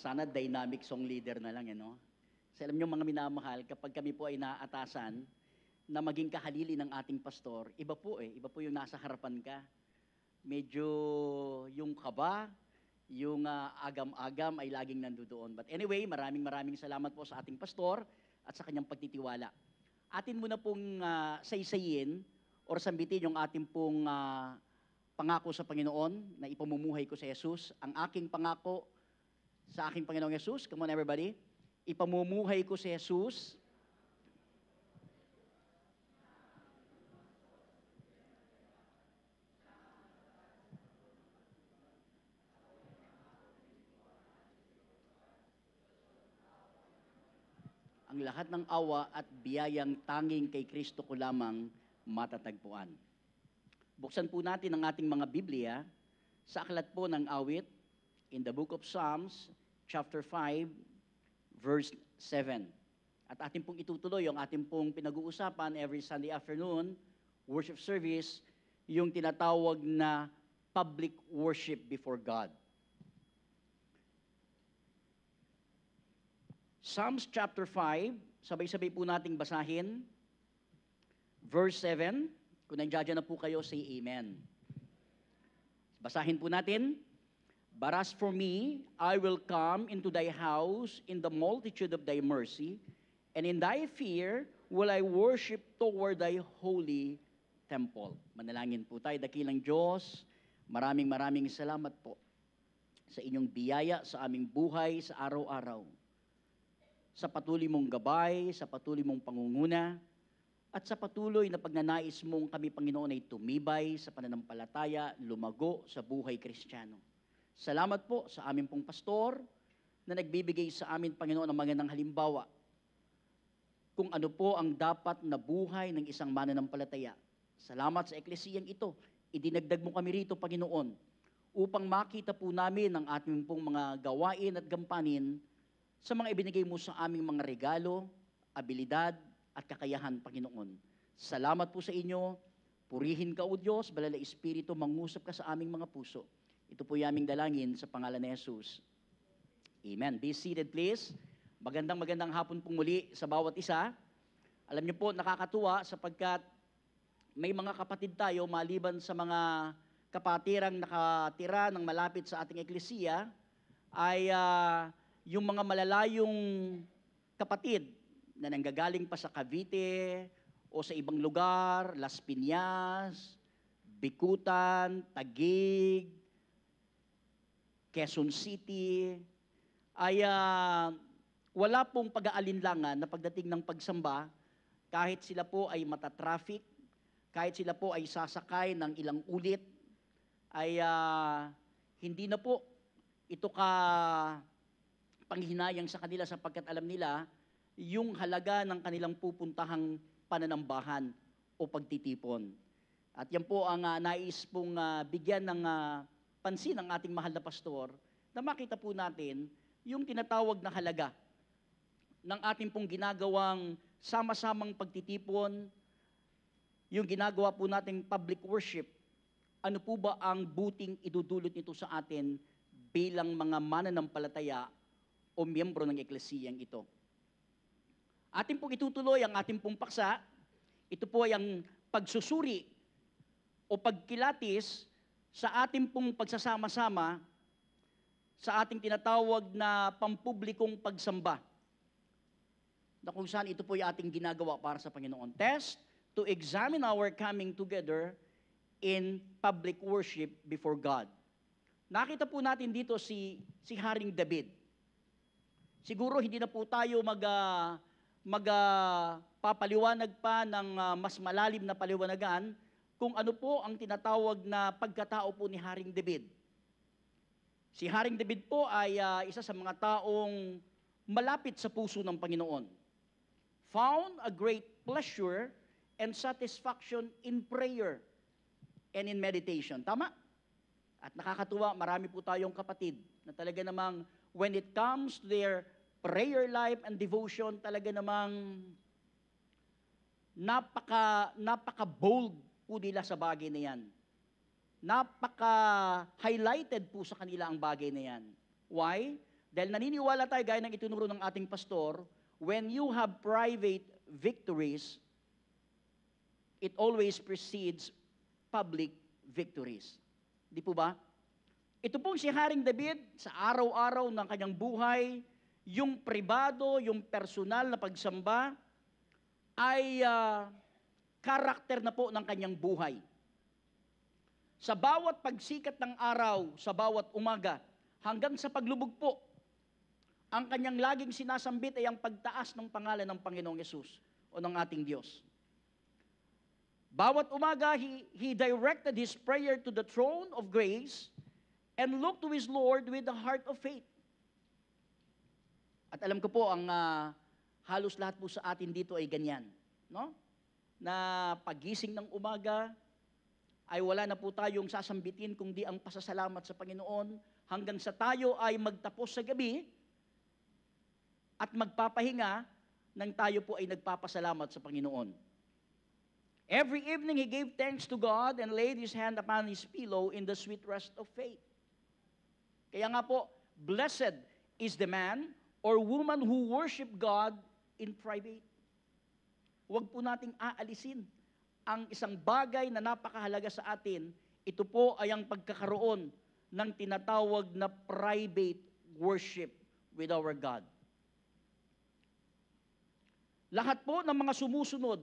Sana dynamic song leader na lang, no? Kasi alam niyo mga minamahal, kapag kami po ay naaatasan na maging kahalili ng ating pastor, iba po yung nasa harapan ka. Medyo yung kaba, yung agam-agam ay laging nandoon. But anyway, maraming salamat po sa ating pastor at sa kanyang pagtitiwala. Atin muna pong saysayin or sambitin yung ating pong pangako sa Panginoon na ipamumuhay ko sa Jesus. Ang aking pangako sa aking Panginoong Jesus, come on everybody, ipamumuhay ko si Jesus ang lahat ng awa at biyayang tanging kay Kristo ko lamang matatagpuan. Buksan po natin ang ating mga Biblia sa aklat po ng awit in the book of Psalms, chapter 5, verse 7. At ating pong itutuloy yung ating pong pinag-uusapan every Sunday afternoon, worship service, yung tinatawag na public worship before God. Psalms chapter 5, sabay-sabay po nating basahin. Verse 7, kung nandiyan na po kayo, say amen. Basahin po natin. But as for me, I will come into thy house in the multitude of thy mercy, and in thy fear will I worship toward thy holy temple. Manalangin po tayo, dakilang Diyos. Maraming salamat po sa inyong biyaya sa aming buhay sa araw-araw. Sa patuloy mong gabay, sa patuloy mong pangunguna, at sa patuloy na pagnanais mong kami, Panginoon, ay tumibay sa pananampalataya, lumago sa buhay Kristiyano. Salamat po sa aming pong pastor na nagbibigay sa amin, Panginoon, ng magandang halimbawa kung ano po ang dapat na buhay ng isang mananampalataya. Salamat sa eklesiyang ito. Idinagdag mo kami rito, Panginoon, upang makita po namin ang ating pong mga gawain at gampanin sa mga ibinigay mo sa aming mga regalo, abilidad at kakayahan, Panginoon. Salamat po sa inyo. Purihin ka, O Diyos, Banal na Espiritu, mangusap ka sa aming mga puso. Ito po yung aming dalangin sa pangalan ni Jesus. Amen. Be seated, please. Magandang hapon pong muli sa bawat isa. Alam niyo po, nakakatuwa sapagkat may mga kapatid tayo maliban sa mga kapatirang nakatira ng malapit sa ating eklesiya, ay yung mga malalayong kapatid na nanggagaling pa sa Cavite o sa ibang lugar, Las Piñas, Bikutan, Taguig, Quezon City, ay wala pong pag-aalinlangan na pagdating ng pagsamba, kahit sila po ay matatraffic, kahit sila po ay sasakay ng ilang ulit, ay hindi na po ito panghinayang sa kanila sapagkat alam nila yung halaga ng kanilang pupuntahang pananambahan o pagtitipon. At yan po ang nais pong bigyan ng pansin ng ating mahal na pastor na makita po natin yung tinatawag na halaga ng ating pong ginagawang sama-samang pagtitipon, yung ginagawa po nating public worship. Ano po ba ang buting idudulot nito sa atin bilang mga mananampalataya o miyembro ng eklesiyang ito? Atin pong itutuloy ang ating pong paksa. Ito po ay ang pagsusuri o pagkilatis sa ating pong pagsasama-sama sa ating tinatawag na pampublikong pagsamba, na kung saan ito po ay ating ginagawa para sa Panginoon. Test to examine our coming together in public worship before God. Nakita po natin dito si Haring David. Siguro hindi na po tayo papaliwanag pa ng mas malalim na paliwanagan kung ano po ang tinatawag na pagkatao po ni Haring David. Si Haring David po ay isa sa mga taong malapit sa puso ng Panginoon. Found a great pleasure and satisfaction in prayer and in meditation. Tama? At nakakatuwa, marami po tayong kapatid na talaga namang when it comes to their prayer life and devotion, talaga namang napaka-bold po nila sa bagay na yan. Napaka-highlighted po sa kanila ang bagay na yan. Why? Dahil naniniwala tayo, gaya ng itinuro ng ating pastor, when you have private victories, it always precedes public victories. Di po ba? Ito pong si Haring David, sa araw-araw ng kanyang buhay, yung pribado, yung personal na pagsamba, ay karakter na po ng kanyang buhay. Sa bawat pagsikat ng araw, sa bawat umaga, hanggang sa paglubog po, ang kanyang laging sinasambit ay ang pagtaas ng pangalan ng Panginoong Yesus o ng ating Diyos. Bawat umaga, he directed his prayer to the throne of grace and looked to his Lord with a heart of faith. At alam ko po, ang halos lahat po sa atin dito ay ganyan. No? Na pagising ng umaga, ay wala na po tayong sasambitin kundi ang pasasalamat sa Panginoon hanggang sa tayo ay magtapos sa gabi at magpapahinga nang tayo po ay nagpapasalamat sa Panginoon. Every evening he gave thanks to God and laid his hand upon his pillow in the sweet rest of faith. Kaya nga po, blessed is the man or woman who worship God in private. Huwag po nating aalisin ang isang bagay na napakahalaga sa atin. Ito po ay ang pagkakaroon ng tinatawag na private worship with our God. Lahat po ng mga sumusunod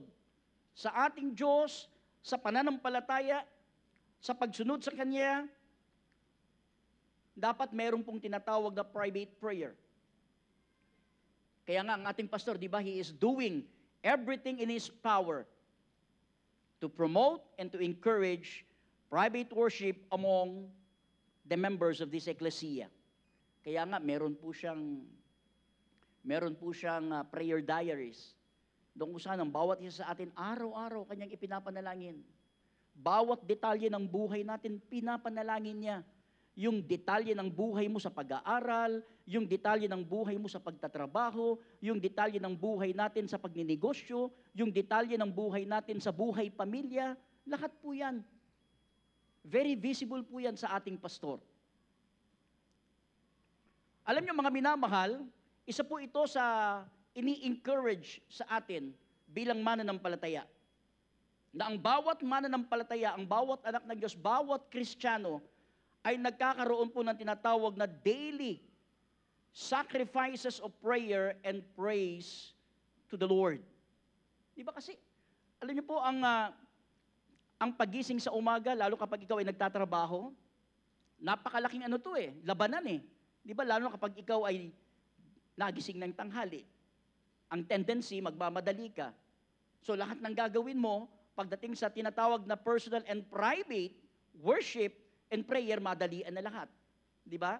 sa ating Diyos, sa pananampalataya, sa pagsunod sa Kanya, dapat meron pong tinatawag na private prayer. Kaya nga ang ating pastor, di ba, he is doing everything in his power to promote and to encourage private worship among the members of this ecclesia. Kaya nga meron po siyang prayer diaries. Doon kung saan ang bawat isa sa atin araw-araw kanyang ipinapanalangin. Bawat detalye ng buhay natin pinapanalangin niya. Yung detalye ng buhay mo sa pag-aaral, yung detalye ng buhay mo sa pagtatrabaho, yung detalye ng buhay natin sa pagninegosyo, yung detalye ng buhay natin sa buhay pamilya, lahat po yan. Very visible po yan sa ating pastor. Alam niyo mga minamahal, isa po ito sa ini-encourage sa atin bilang mananampalataya. Na ang bawat mananampalataya, ang bawat anak ng Diyos, bawat Kristiyano, ay nagkakaroon po ng tinatawag na daily sacrifices of prayer and praise to the Lord. Di ba kasi, alam niyo po, ang pagising sa umaga, lalo kapag ikaw ay nagtatrabaho, napakalaking labanan eh. Di ba, lalo kapag ikaw ay nagising ng tanghali, ang tendency, magmamadali ka. So lahat ng gagawin mo, pagdating sa tinatawag na personal and private worship, and prayer, madalian na lahat. Di ba?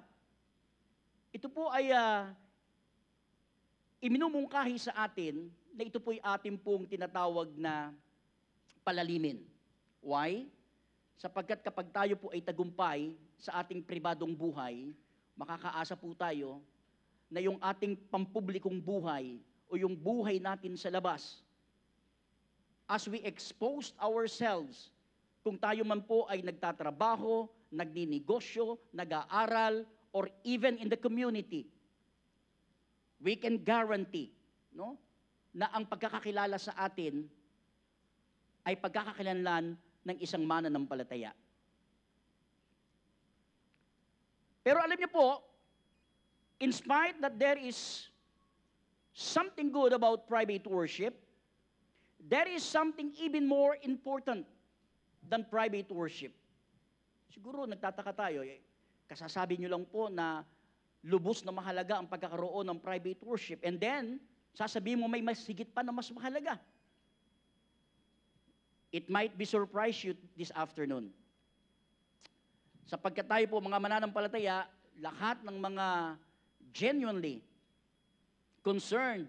Ito po ay iminumungkahi sa atin na ito po ay ating pong tinatawag na palalimin. Why? Sapagkat kapag tayo po ay tagumpay sa ating pribadong buhay, makakaasa po tayo na yung ating pampublikong buhay o yung buhay natin sa labas, as we exposed ourselves, kung tayo man po ay nagtatrabaho, nagninegosyo, nag-aaral, or even in the community, we can guarantee na ang pagkakakilala sa atin ay pagkakakilanlan ng isang mananampalataya. Pero alam niyo po, in spite that there is something good about private worship, there is something even more important than private worship. Siguro nagtataka tayo, kasasabi nyo lang po na lubos na mahalaga ang pagkakaroon ng private worship. And then, sasabihin mo may mas higit pa na mas mahalaga. It might be surprise you this afternoon. Sapagkat tayo po mga mananampalataya, lahat ng mga genuinely concerned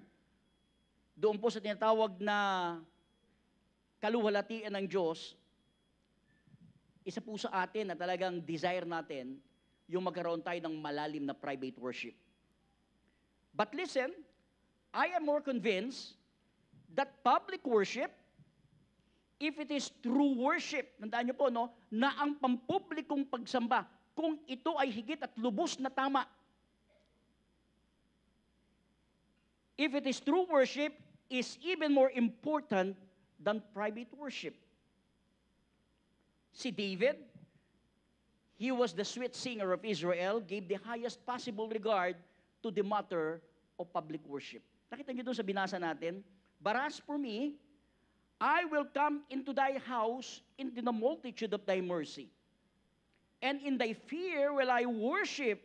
doon po sa tinatawag na kaluwalhatian ng Diyos, isa po sa atin na talagang desire natin yung magkaroon tayo ng malalim na private worship. But listen, I am more convinced that public worship, if it is true worship, tandaan niyo po, na ang pampublikong pagsamba, kung ito ay higit at lubos na tama, if it is true worship, is even more important than private worship. Si David, he was the sweet singer of Israel, gave the highest possible regard to the matter of public worship. Nakita niyo doon sa binasa natin, but as for me, I will come into thy house into the multitude of thy mercy. And in thy fear will I worship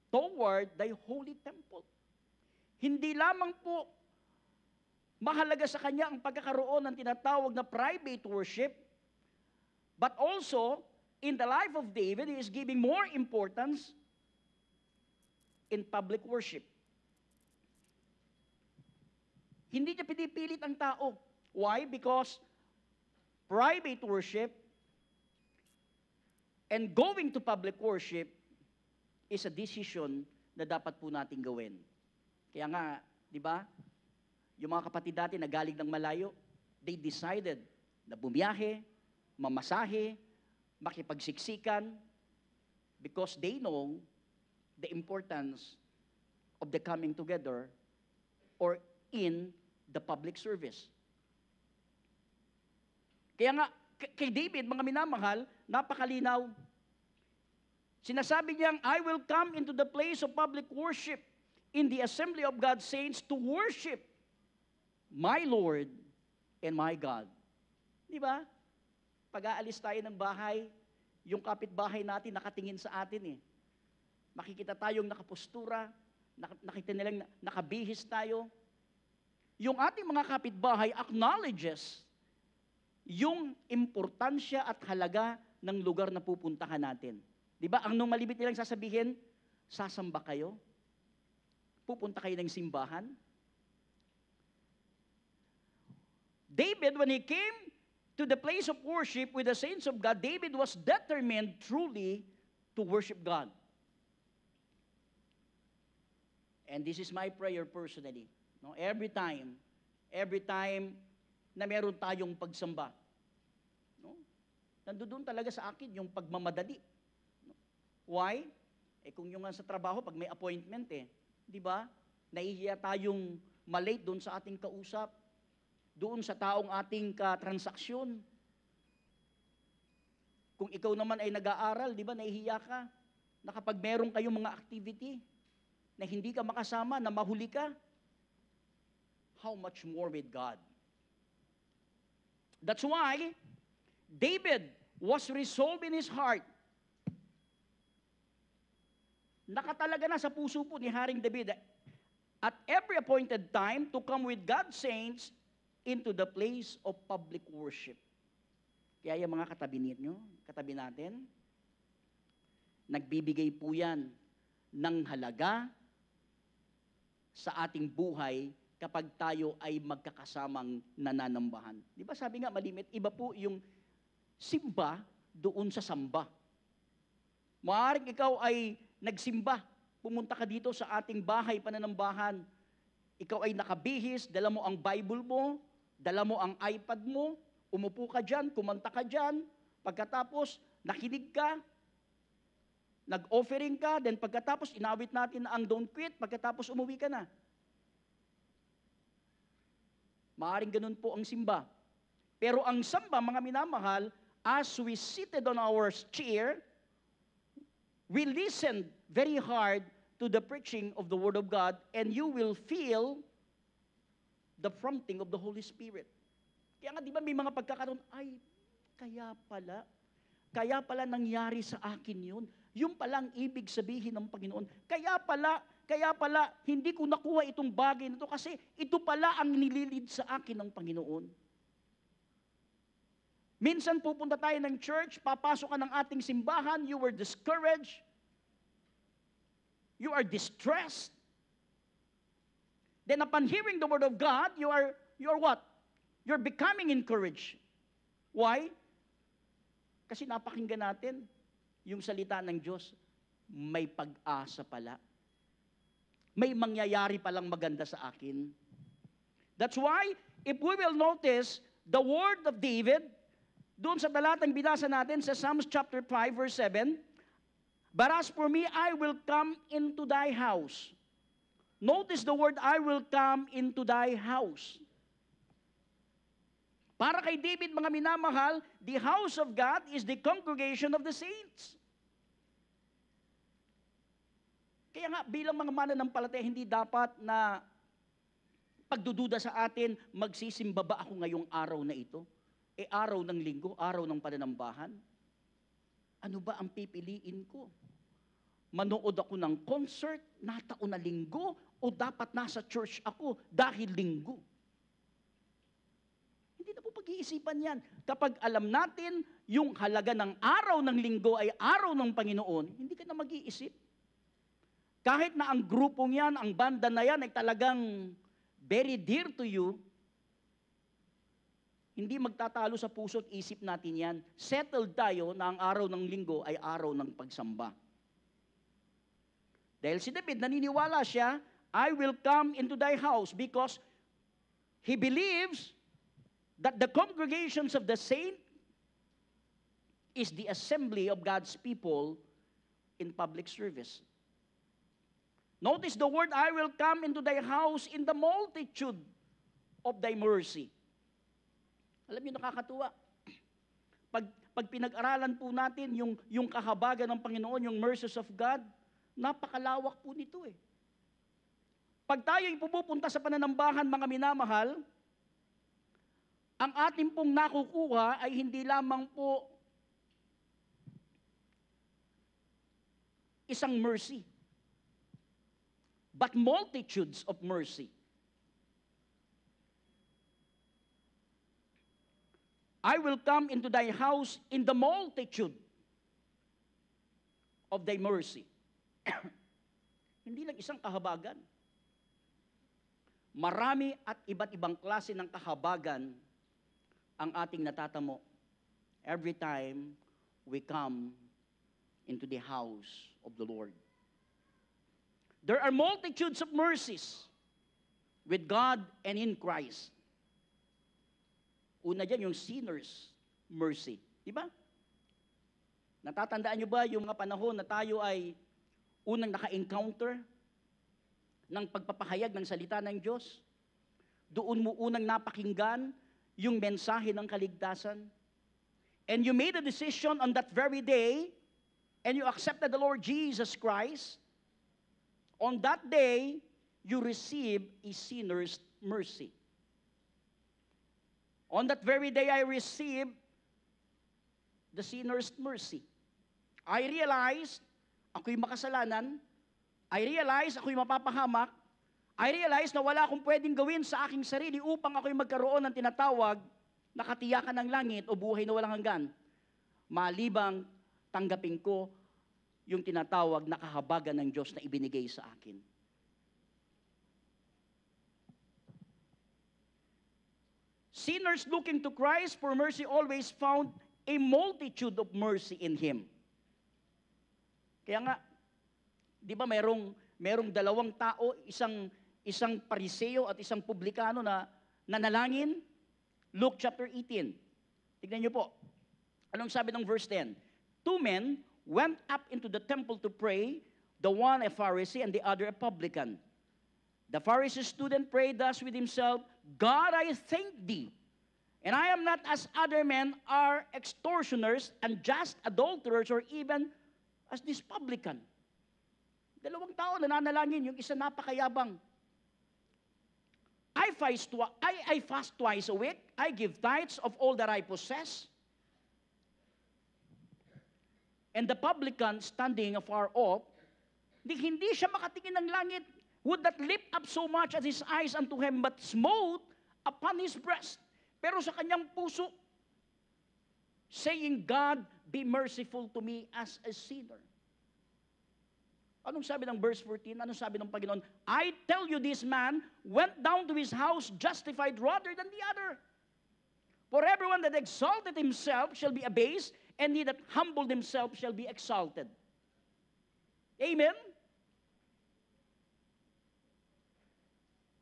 toward thy holy temple. Hindi lamang po mahalaga sa kanya ang pagkakaroon ng tinatawag na private worship, but also, in the life of David, he is giving more importance in public worship. Hindi niya pinipilit ang tao. Why? Because private worship and going to public worship is a decision na dapat po natin gawin. Kaya nga, di ba, yung mga kapatid natin na galing ng malayo, they decided na bumiyahe, mamasahe, makipagsiksikan, because they know the importance of the coming together or in the public service. Kaya nga, kay David, mga minamahal, napakalinaw. Sinasabi niyang, I will come into the place of public worship in the assembly of God's saints to worship my Lord and my God. Di ba? Pag-aalis tayo ng bahay, yung kapitbahay natin nakatingin sa atin eh. Makikita tayong nakapostura, nakita nilang nakabihis tayo. Yung ating mga kapitbahay acknowledges yung importansya at halaga ng lugar na pupuntahan natin. Di ba? Ang nung malibit nilang sasabihin, sasamba kayo? Pupunta kayo ng simbahan? David, when he came to the place of worship with the saints of God, David was determined truly to worship God. And this is my prayer personally. No? Every time na meron tayong pagsamba, no? Nandoon talaga sa akin yung pagmamadali. No? Why? Kung yung sa trabaho, pag may appointment di ba? Nahihiya tayong malate doon sa ating kausap, doon sa taong ating katransaksyon. Kung ikaw naman ay nag-aaral, di ba, nahihiya ka na kapag meron kayong mga activity na hindi ka makasama, na mahuli ka, how much more with God? That's why David was resolved in his heart. Nakatalaga na sa puso po ni Haring David at every appointed time to come with God's saints into the place of public worship. Kaya yung mga katabi natin, nagbibigay po yan ng halaga sa ating buhay kapag tayo ay magkakasamang nananambahan. Di ba sabi nga malimit, iba po yung simba doon sa samba. Maaaring ikaw ay nagsimba, pumunta ka dito sa ating bahay pananambahan, ikaw ay nakabihis, dala mo ang Bible mo, dala mo ang iPad mo, umupo ka dyan, kumanta ka dyan, pagkatapos nakinig ka, nag-offering ka, then pagkatapos inawit natin ang Don't Quit, pagkatapos umuwi ka na. Maaring ganun po ang simba. Pero ang samba, mga minamahal, as we seated on our chair, we listen very hard to the preaching of the Word of God, and you will feel the prompting of the Holy Spirit. Kaya nga, di ba may mga pagkakaroon, ay, kaya pala nangyari sa akin yun. Yung palang ibig sabihin ng Panginoon. Kaya pala, hindi ko nakuha itong bagay na ito kasi ito pala ang nililid sa akin ng Panginoon. Minsan pupunta tayo ng church, papasok ka ng ating simbahan, you were discouraged, you are distressed. Then upon hearing the Word of God, you are what? You're becoming encouraged. Why? Kasi napakinggan natin yung salita ng Diyos, may pag-asa pala. May mangyayari palang maganda sa akin. That's why, if we will notice the word of David, doon sa talatang binasa natin sa Psalms chapter 5, verse 7, but as for me, I will come into thy house Notice the word, I will come into thy house. Para kay David, mga minamahal, the house of God is the congregation of the saints. Kaya nga, bilang mga mananampalataya, hindi dapat na pagdududa sa atin, magsisimba ba ako ngayong araw na ito? Araw ng linggo, araw ng pananambahan. Ano ba ang pipiliin ko? Manood ako ng concert, nataon na linggo, o dapat nasa church ako dahil linggo? Hindi na po pag-iisipan yan. Kapag alam natin yung halaga ng araw ng linggo ay araw ng Panginoon, hindi ka na mag-iisip. Kahit na ang grupong yan, ang banda na yan ay talagang very dear to you, hindi magtatalo sa puso at isip natin yan. Settled tayo na ang araw ng linggo ay araw ng pagsamba. Dahil si David, naniniwala siya, I will come into thy house because he believes that the congregations of the saint is the assembly of God's people in public service. Notice the word, I will come into thy house in the multitude of thy mercy. Alam niyo, nakakatuwa. Pag pinag-aralan po natin yung kahabagan ng Panginoon, yung mercies of God, napakalawak po nito eh. Pag tayo'y pumupunta sa pananambahan, mga minamahal, ang ating pong nakukuha ay hindi lamang po isang mercy, but multitudes of mercy. I will come into thy house in the multitude of thy mercy. Hindi lang isang kahabagan. Marami at iba't ibang klase ng kahabagan ang ating natatamo every time we come into the house of the Lord. There are multitudes of mercies with God and in Christ. Una dyan, yung sinner's mercy. Diba? Natatandaan nyo ba yung mga panahon na tayo ay unang naka-encounter ng pagpapahayag ng salita ng Diyos? Doon mo unang napakinggan yung mensahe ng kaligtasan? And you made a decision on that very day, and you accepted the Lord Jesus Christ. On that day, you receive a sinner's mercy. On that very day, I received the sinner's mercy. I realized, ako'y makasalanan. I realized, ako'y mapapahamak. I realized na wala akong pwedeng gawin sa aking sarili upang ako'y magkaroon ng tinatawag na katiyakan ng langit o buhay na walang hanggan. Malibang tanggapin ko yung tinatawag na kahabagan ng Diyos na ibinigay sa akin. Sinners looking to Christ for mercy always found a multitude of mercy in Him. Kaya nga, di ba merong dalawang tao, isang pariseo at isang publikano na nanalangin? Luke chapter 18. Tignan niyo po. Anong sabi ng verse 10? Two men went up into the temple to pray, the one a Pharisee and the other a publican. The Pharisee stood and prayed thus with himself, God, I thank thee, and I am not as other men are extortioners, unjust, adulterers, or even as this publican. Dalawang tao na nanalangin, yung isa napakayabang. I fast twice a week, I give tithes of all that I possess. And the publican, standing afar off, hindi siya makatingin ng langit, would not lift up so much as his eyes unto him, but smote upon his breast. Pero sa kanyang puso, saying, God, be merciful to me as a sinner. Anong sabi ng verse 14? Anong sabi ng Panginoon? I tell you, this man went down to his house justified rather than the other. For everyone that exalted himself shall be abased, and he that humbled himself shall be exalted. Amen?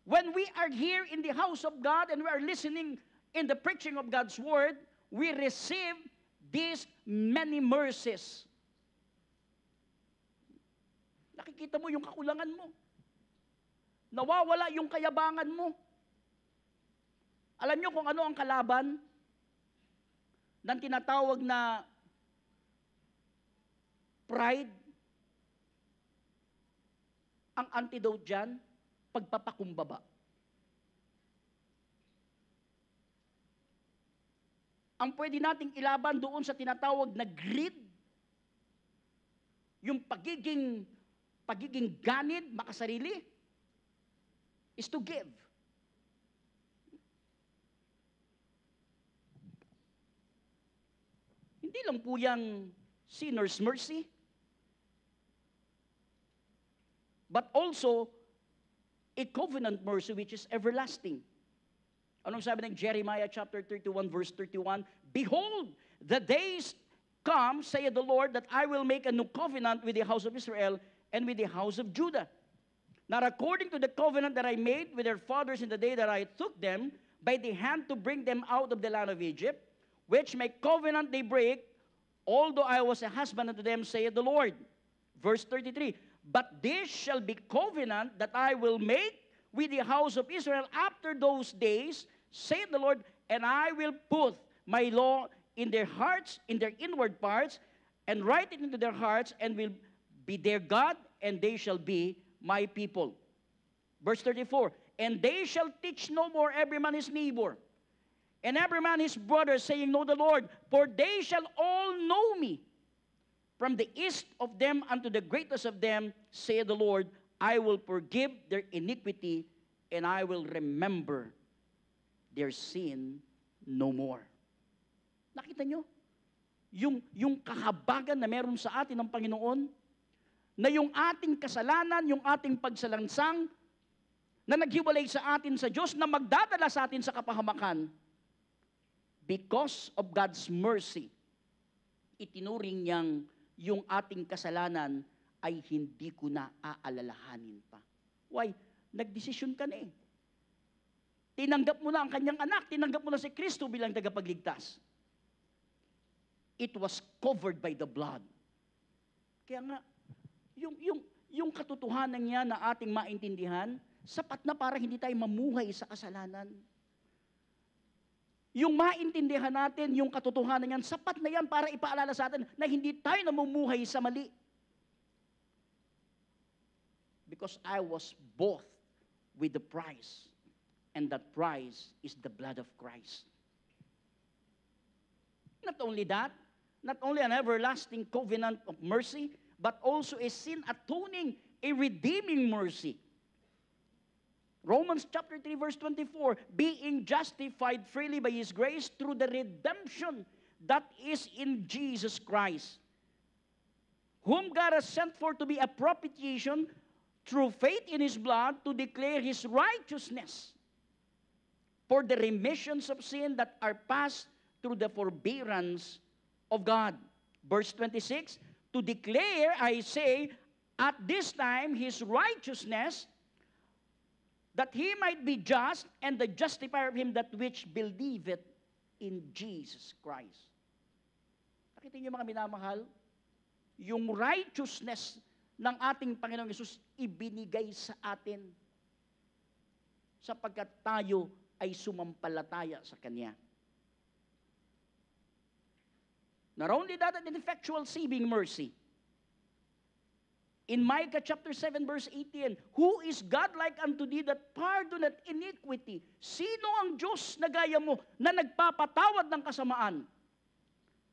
When we are here in the house of God and we are listening in the preaching of God's word, we receive these many mercies. Nakikita mo yung kakulangan mo. Nawawala yung kayabangan mo. Alam niyo kung ano ang kalaban ng tinatawag na pride? Ang antidote dyan, pagpapakumbaba. Ang pwede nating ilaban doon sa tinatawag na greed, yung pagiging ganid, makasarili, is to give. Hindi lang po yung sinner's mercy, but also a covenant mercy which is everlasting. Anong sabi ng Jeremiah chapter 31 verse 31? Behold, the days come, saith the Lord, that I will make a new covenant with the house of Israel and with the house of Judah. Not according to the covenant that I made with their fathers in the day that I took them by the hand to bring them out of the land of Egypt, which my covenant they break, although I was a husband unto them, saith the Lord. Verse 33, but this shall be covenant that I will make with the house of Israel after those days, saith the Lord, and I will put my law in their hearts, in their inward parts, and write it into their hearts, and will be their God, and they shall be my people. Verse 34, and they shall teach no more every man his neighbor, and every man his brother, saying, know the Lord, for they shall all know me, from the east of them unto the greatest of them, saith the Lord, I will forgive their iniquity, and I will remember their sin no more. Nakita nyo? Yung kahabagan na meron sa atin ng Panginoon, na yung ating kasalanan, yung ating pagsalansang, na naghiwalay sa atin sa Diyos, na magdadala sa atin sa kapahamakan, because of God's mercy, itinuring niyang yung ating kasalanan ay hindi ko na aalalahanin pa. Why? Nagdesisyon ka na eh. Tinanggap mo na ang kanyang anak, tinanggap mo na si Kristo bilang tagapagligtas. It was covered by the blood. Kaya nga, yung katotohanan niya na ating maintindihan, sapat na para hindi tayo mamuhay sa kasalanan. Yung maintindihan natin, yung katotohanan niyan, sapat na yan para ipaalala sa atin na hindi tayo namumuhay sa mali. Because I was bought with the price, and that price is the blood of Christ. Not only that, not only an everlasting covenant of mercy, but also a sin-atoning, a redeeming mercy. Romans chapter 3 verse 24, being justified freely by His grace through the redemption that is in Jesus Christ, whom God has sent forth to be a propitiation through faith in His blood to declare His righteousness for the remissions of sin that are passed through the forbearance of God. Verse 26, to declare, I say, at this time His righteousness, that He might be just and the justifier of him that which believeth in Jesus Christ. Nakita niyo mga minamahal, yung righteousness ng ating Panginoong Hesus ibinigay sa atin sapagkat tayo ay sumampalataya sa Kanya. Not only that, an effectual saving mercy. In Micah chapter 7 verse 18, who is God like unto thee that pardoneth iniquity? Sino ang Diyos na gaya mo na nagpapatawad ng kasamaan?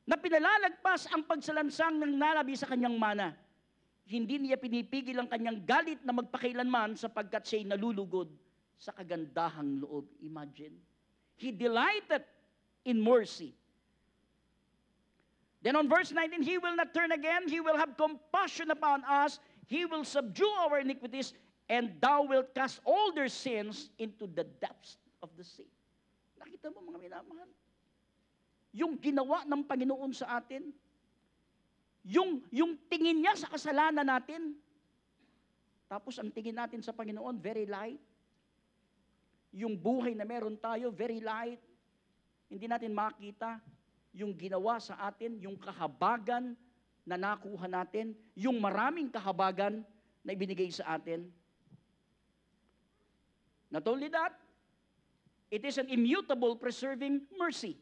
Na pinalalagpas ang pagsalansang ng nalabi sa kanyang mana. Hindi niya pinipigil ang kanyang galit na magpakailanman sapagkat siya'y nalulugod sa kagandahang loob. Imagine. He delighted in mercy. Then on verse 19, He will not turn again, He will have compassion upon us, He will subdue our iniquities, and thou wilt cast all their sins into the depths of the sea. Nakita mo mga minamahal? Yung ginawa ng Panginoon sa atin, yung tingin niya sa kasalanan natin, tapos ang tingin natin sa Panginoon, very light. Yung buhay na meron tayo, very light. Hindi natin makita yung ginawa sa atin, yung kahabagan na nakuha natin, yung maraming kahabagan na ibinigay sa atin. Not only that, it is an immutable preserving mercy.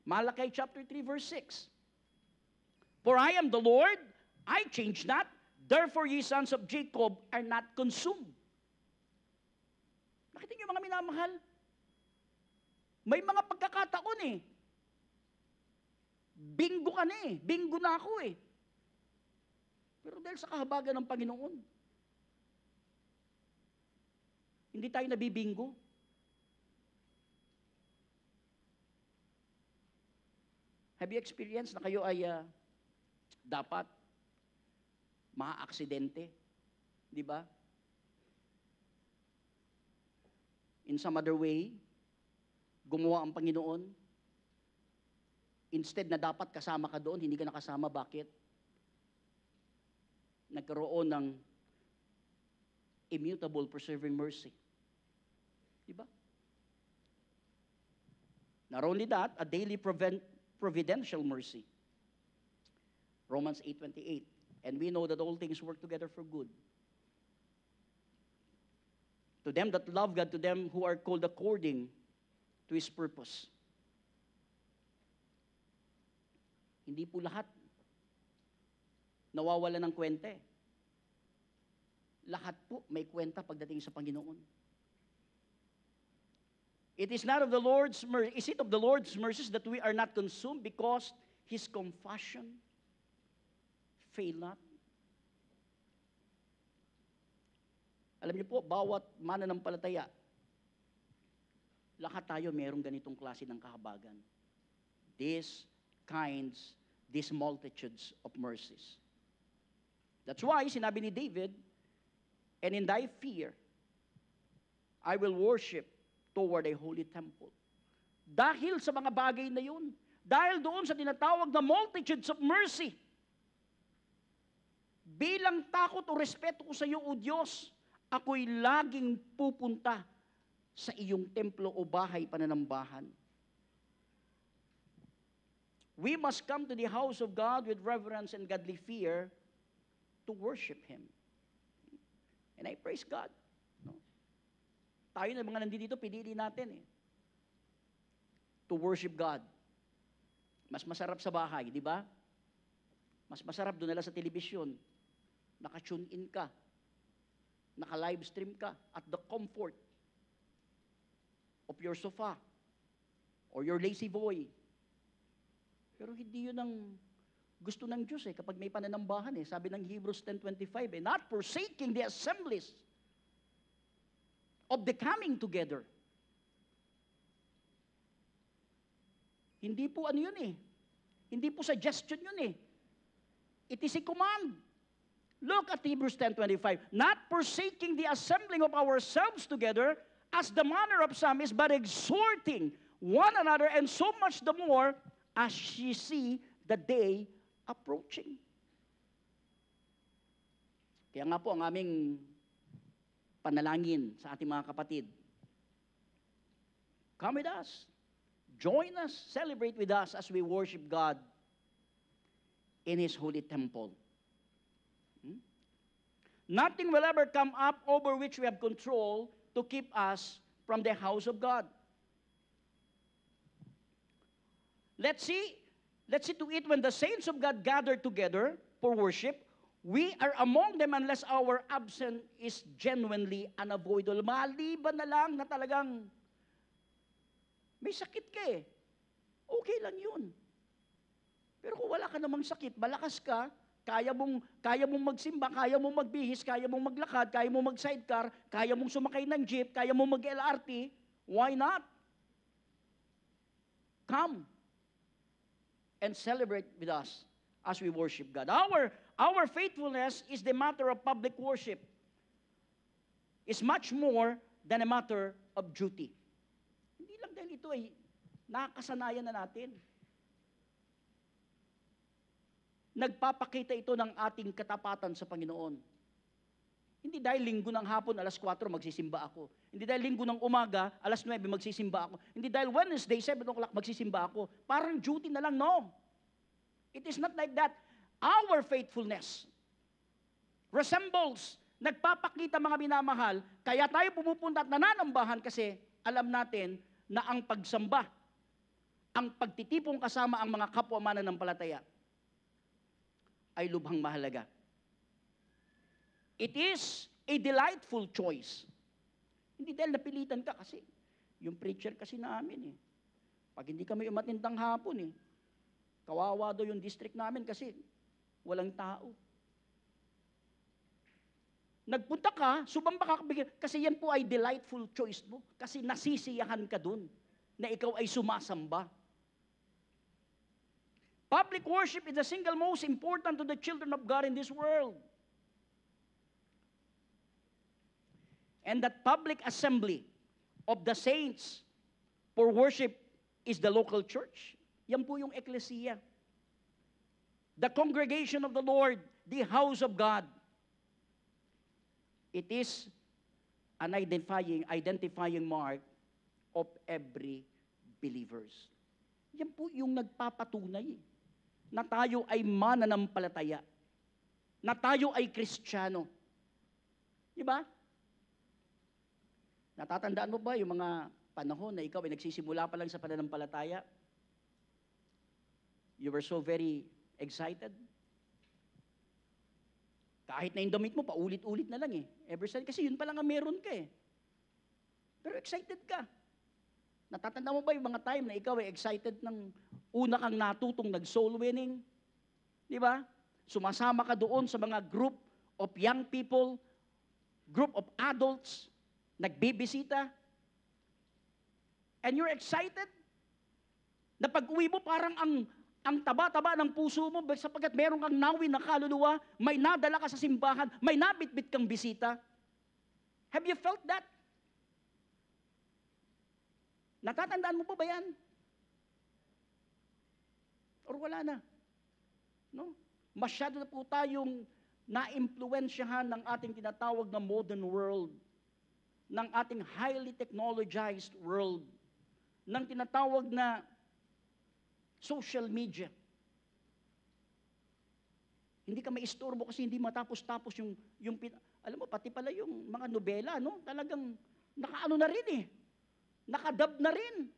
Malachi chapter 3 verse 6. For I am the Lord, I change not, therefore ye sons of Jacob are not consumed. Nakita niyo mga minamahal? May mga pagkakataon eh. Bingo ka na eh. Bingo na ako eh. Pero dahil sa kahabagan ng Panginoon, hindi tayo nabibingo. Have you experienced na kayo ay dapat maa-aksidente? Di ba? In some other way, gumawa ang Panginoon. Instead na dapat kasama ka doon, hindi ka nakasama. Bakit? Nagkaroon ng immutable preserving mercy. Diba? Not only that, a daily providential mercy. Romans 8:28. And we know that all things work together for good. To them that love God, to them who are called according to His purpose. Hindi po lahat nawawala ng kwenta eh. Lahat po may kwenta pagdating sa Panginoon. It is not of the Lord's mercy, is it of the Lord's mercies that we are not consumed because His compassion fail not? Alam niyo po, bawat mananampalataya, lahat tayo mayroong ganitong klase ng kahabagan. These multitudes of mercies. That's why, sinabi ni David, and in thy fear, I will worship toward a holy temple. Dahil sa mga bagay na yun, dahil doon sa tinatawag na multitudes of mercy, bilang takot o respeto ko sa iyo, O Diyos, ako'y laging pupunta sa iyong templo o bahay pananambahan. We must come to the house of God with reverence and godly fear to worship Him. And I praise God. No? Tayo na mga nandito, pinili natin eh. To worship God. Mas masarap sa bahay, di ba? Mas masarap doon nila sa telebisyon. Naka-tune in ka. Naka-live stream ka at the comfort of your sofa or your lazy boy. Pero hindi yun ang gusto ng Diyos eh, kapag may pananambahan eh. Sabi ng Hebrews 10:25 eh, not forsaking the assemblies of the coming together. Hindi po ano yun eh. Hindi po suggestion yun eh. It is a command. Look at Hebrews 10:25. Not forsaking the assembling of ourselves together as the manner of some is, but exhorting one another, and so much the more as ye see the day approaching. Kaya nga po ang aming panalangin sa ating mga kapatid. Come with us. Join us. Celebrate with us as we worship God in His holy temple. Nothing will ever come up over which we have control to keep us from the house of God. Let's see to it when the saints of God gather together for worship, we are among them unless our absence is genuinely unavoidable. Maliban na lang na talagang may sakit ka eh. Okay lang yun. Pero kung wala ka namang sakit, malakas ka, kaya mong magsimba, kaya mong magbihis, kaya mong maglakad, kaya mong mag-sidecar, kaya mong sumakay ng jeep, kaya mong mag-LRT, why not? Come and celebrate with us as we worship God. Our faithfulness is the matter of public worship. It's much more than a matter of duty. Hindi lang dahil ito ay nakakasanayan na natin. Nagpapakita ito ng ating katapatan sa Panginoon. Hindi dahil linggo ng hapon, alas 4, magsisimba ako. Hindi dahil linggo ng umaga, alas 9, magsisimba ako. Hindi dahil Wednesday, 7 o'clock, magsisimba ako. Parang duty na lang, no. It is not like that. Our faithfulness resembles Nagpapakita mga minamahal, kaya tayo pumupunta at nananambahan kasi alam natin na ang pagsamba, ang pagtitipong kasama ang mga kapwa mananampalataya ay lubhang mahalaga. It is a delightful choice. Hindi dahil napilitan ka kasi. Yung preacher kasi namin pag hindi kami umatindang hapon kawawa daw yung district namin kasi walang tao. Nagpunta ka, sumamba ka, kasi yan po ay delightful choice mo. Kasi nasisiyahan ka dun na ikaw ay sumasamba. Public worship is the single most important to the children of God in this world. And that public assembly of the saints for worship is the local church. Yan po yung ecclesia. The congregation of the Lord, the house of God. It is an identifying mark of every believers. Yan po yung nagpapatunay na tayo ay mananampalataya, na tayo ay Kristiyano. Di ba? Natatandaan mo ba yung mga panahon na ikaw ay nagsisimula pa lang sa pananampalataya? You were so very excited. Kahit na yung damit mo, paulit-ulit na lang Ever since, kasi yun pa lang ang meron ka Pero excited ka. Natatanda mo ba yung mga time na ikaw ay excited ng una kang natutong nag-soul winning? Di ba? Sumasama ka doon sa mga group of young people, group of adults, nagbibisita. And you're excited na pag-uwi mo parang ang taba-taba ng puso mo sapagkat meron kang nawin na kaluluwa, may nadala ka sa simbahan, may nabitbit kang bisita. Have you felt that? Natatandaan mo pa ba yan? Or wala na? No? Masyado na po tayong na-impluensyahan ng ating tinatawag na modern world, ng ating highly technologized world, ng tinatawag na social media. Hindi ka maistorbo kasi hindi matapos-tapos yung alam mo, pati pala yung mga nobela, talagang nakaano na rin Nakadub na rin.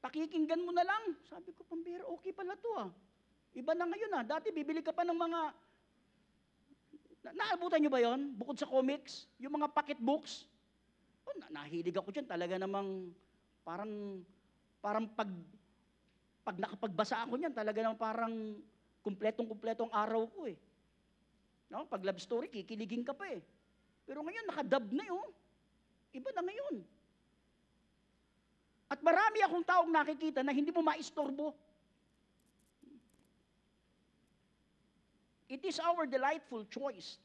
Pakikinggan mo na lang. Sabi ko, pambira, okay pala to Iba na ngayon Dati bibili ka pa ng mga, naabutan nyo ba yon? Bukod sa comics, yung mga pocket books. Nahilig ako dyan. Talaga namang parang pag nakapagbasa ako niyan, talaga namang parang kumpletong-kumpletong araw ko No? Pag love story, kikiligin ka pa Pero ngayon, nakadub na Iba na ngayon. At marami akong taong nakikita na hindi mo maistorbo. It is our delightful choice.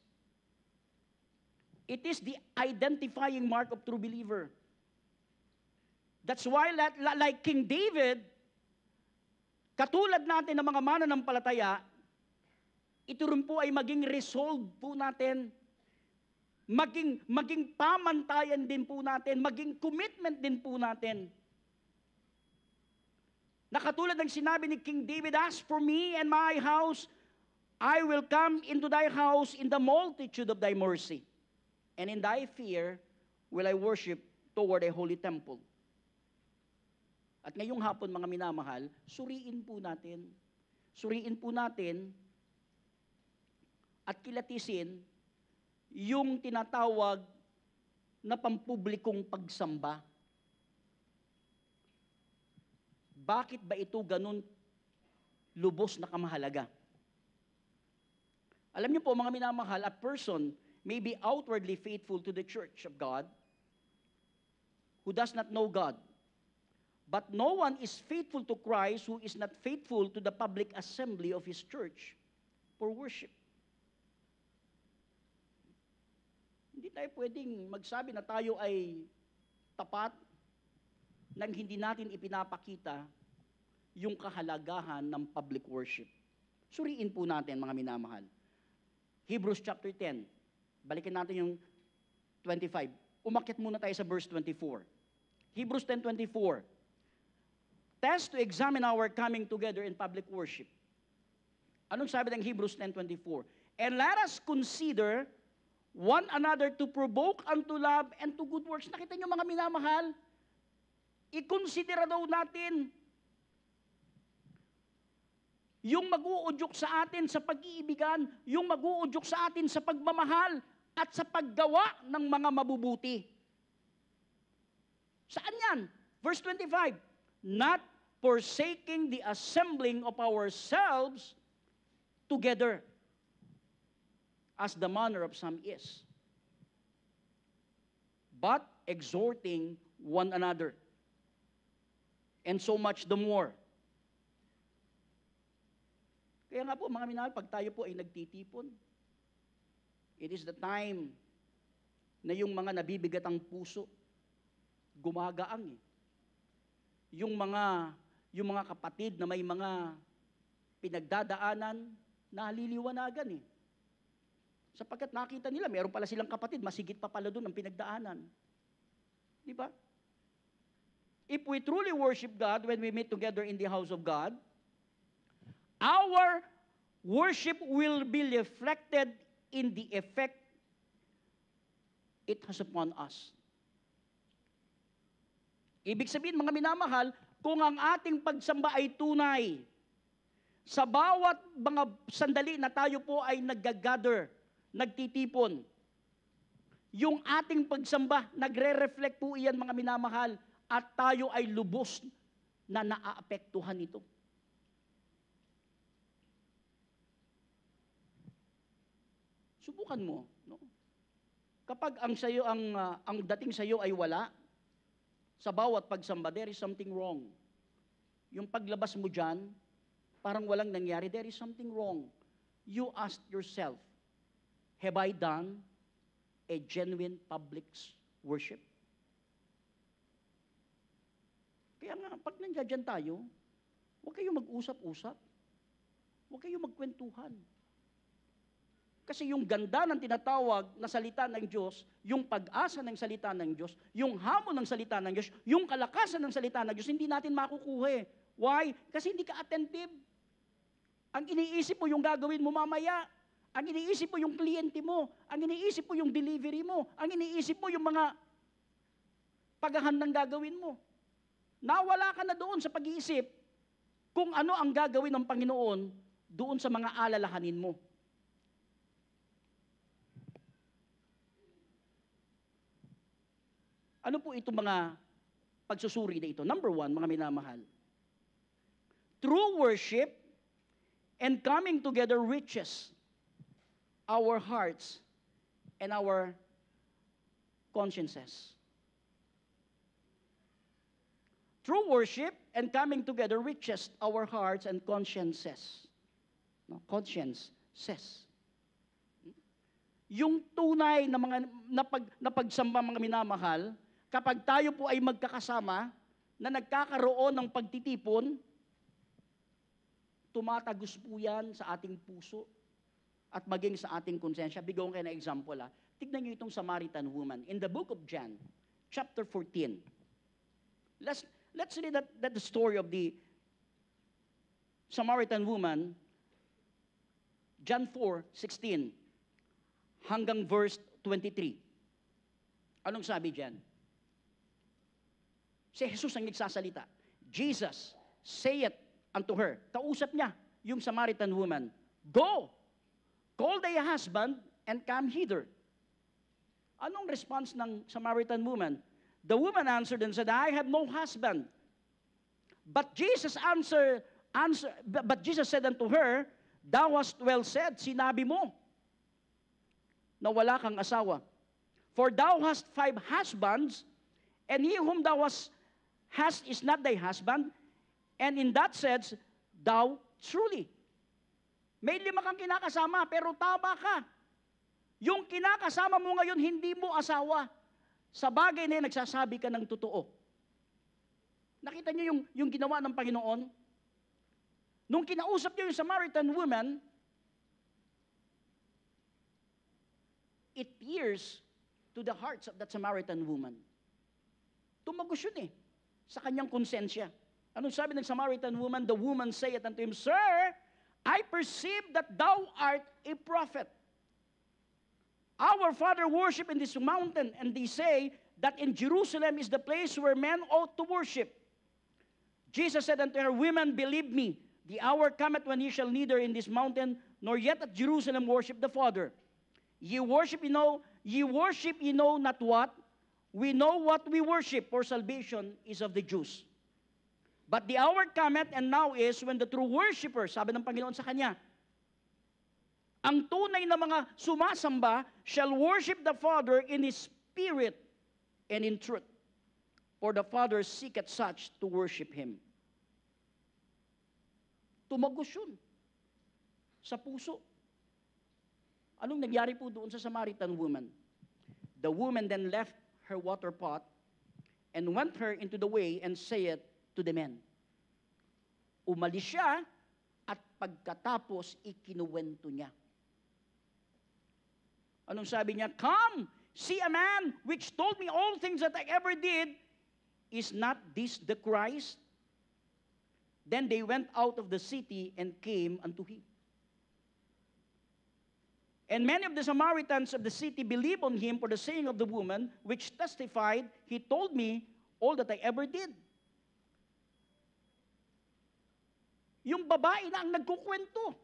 It is the identifying mark of true believer. That's why, like King David, katulad natin ng mga mananampalataya, ito rin po ay maging resolve po natin, maging pamantayan din po natin, maging commitment din po natin. Na katulad ng sinabi ni King David, "As for me and my house, I will come into thy house in the multitude of thy mercy, and in thy fear will I worship toward thy holy temple." At ngayong hapon, mga minamahal, suriin po natin. Suriin po natin at kilatisin yung tinatawag na pampublikong pagsamba. Bakit ba ito ganun lubos na kamahalaga? Alam niyo po, mga minamahal, a person may be outwardly faithful to the church of God who does not know God. But no one is faithful to Christ who is not faithful to the public assembly of His church for worship. Hindi tayo pwedeng magsabi na tayo ay tapat nang hindi natin ipinapakita yung kahalagahan ng public worship. Suriin po natin, mga minamahal. Hebrews chapter 10. Balikan natin yung 25. Umakyat muna tayo sa verse 24. Hebrews 10:24. Test to examine our coming together in public worship. Anong sabi ng Hebrews 10:24? And let us consider one another to provoke unto love and to good works. Nakita niyo mga minamahal, ikonsidera daw natin yung mag-uudyok sa atin sa pag-iibigan, yung mag-uudyok sa atin sa pagmamahal at sa paggawa ng mga mabubuti. Saan yan? Verse 25, not forsaking the assembling of ourselves together, as the manner of some is, but exhorting one another, and so much the more. Kaya nga po, mga minahal, pag tayo po ay nagtitipon, it is the time na yung mga nabibigat ang puso, gumagaang eh. Yung mga kapatid na may mga pinagdadaanan, naliliwanagan eh. Sapagkat nakita nila, meron pala silang kapatid, masigit pa pala doon ang pinagdaanan. Di ba? If we truly worship God when we meet together in the house of God, our worship will be reflected in the effect it has upon us. Ibig sabihin, mga minamahal, kung ang ating pagsamba ay tunay, sa bawat mga sandali na tayo po ay nag-gather, nagtitipon, yung ating pagsamba, nagre-reflect po iyan, mga minamahal, at tayo ay lubos na naaapektuhan nito. Subukan mo, no? Kapag ang dating sa iyo ay wala, sa bawat pagsamba, there is something wrong. Yung paglabas mo diyan, parang walang nangyari, there is something wrong. You ask yourself, have I done a genuine public worship? Kaya nga, pag nandiyan tayo, huwag kayong mag-usap-usap. Huwag kayong magkwentuhan. Kasi yung ganda ng tinatawag na salita ng Diyos, yung pag-asa ng salita ng Diyos, yung hamon ng salita ng Diyos, yung kalakasan ng salita ng Diyos, hindi natin makukuha eh. Why? Kasi hindi ka attentive. Ang iniisip mo yung gagawin mo mamaya. Ang iniisip mo yung kliyente mo. Ang iniisip mo yung delivery mo. Ang iniisip mo yung mga paghahandang gagawin mo. Nawala ka na doon sa pag-iisip kung ano ang gagawin ng Panginoon doon sa mga alalahanin mo. Ano po itong mga pagsusuri na ito? Number one, mga minamahal. True worship and coming together reaches our hearts and our consciences. True worship and coming together reaches our hearts and consciences. No? Consciences. Yung tunay na mga napagsamba, mga minamahal, kapag tayo po ay magkakasama na nagkakaroon ng pagtitipon, tumatagos po yan sa ating puso at maging sa ating konsensya. Bigyan ko kayo na example. Tignan niyo itong Samaritan woman. In the book of John, chapter 14. Let's read that the story of the Samaritan woman, John 4:16 hanggang verse 23. Anong sabi diyan? Si Jesus ang nagsasalita. Jesus saith unto her, kausap niya yung Samaritan woman, go, call thy husband and come hither. Anong response ng Samaritan woman? The woman answered and said, I have no husband. But Jesus said unto her, thou hast well said, sinabi mo, na wala kang asawa. For thou hast 5 husbands, and he whom thou hast is not thy husband, and in that sense, thou truly. May 5 kang kinakasama, pero tama ka. Yung kinakasama mo ngayon, hindi mo asawa. Sa bagay na yun, nagsasabi ka ng totoo. Nakita niyo yung ginawa ng Panginoon? Nung kinausap niyo yung Samaritan woman, it pierced to the hearts of that Samaritan woman. Tumagos yun eh, sa kanyang konsensya. Anong sabi ng Samaritan woman? The woman saith unto him, Sir, I perceive that thou art a prophet. Our father worship in this mountain, and they say that in Jerusalem is the place where men ought to worship. Jesus said unto her, Women, believe me, the hour cometh when ye shall neither in this mountain, nor yet at Jerusalem worship the Father. Ye worship, ye know not what. We know what we worship, for salvation is of the Jews. But the hour cometh, and now is, when the true worshipers, sabi ng Panginoon sa kanya, ang tunay na mga sumasamba shall worship the Father in His Spirit and in truth. For the Father seeketh such to worship Him. Tumagos yun sa puso. Anong nangyari po doon sa Samaritan woman? The woman then left her water pot and went her into the way and saith to the men. Umalis siya at pagkatapos ikinuwento niya. Anong sabi niya? Come, see a man which told me all things that I ever did. Is not this the Christ? Then they went out of the city and came unto him. And many of the Samaritans of the city believed on him for the saying of the woman, which testified, He told me all that I ever did. Yung babae na ang nagkukwento.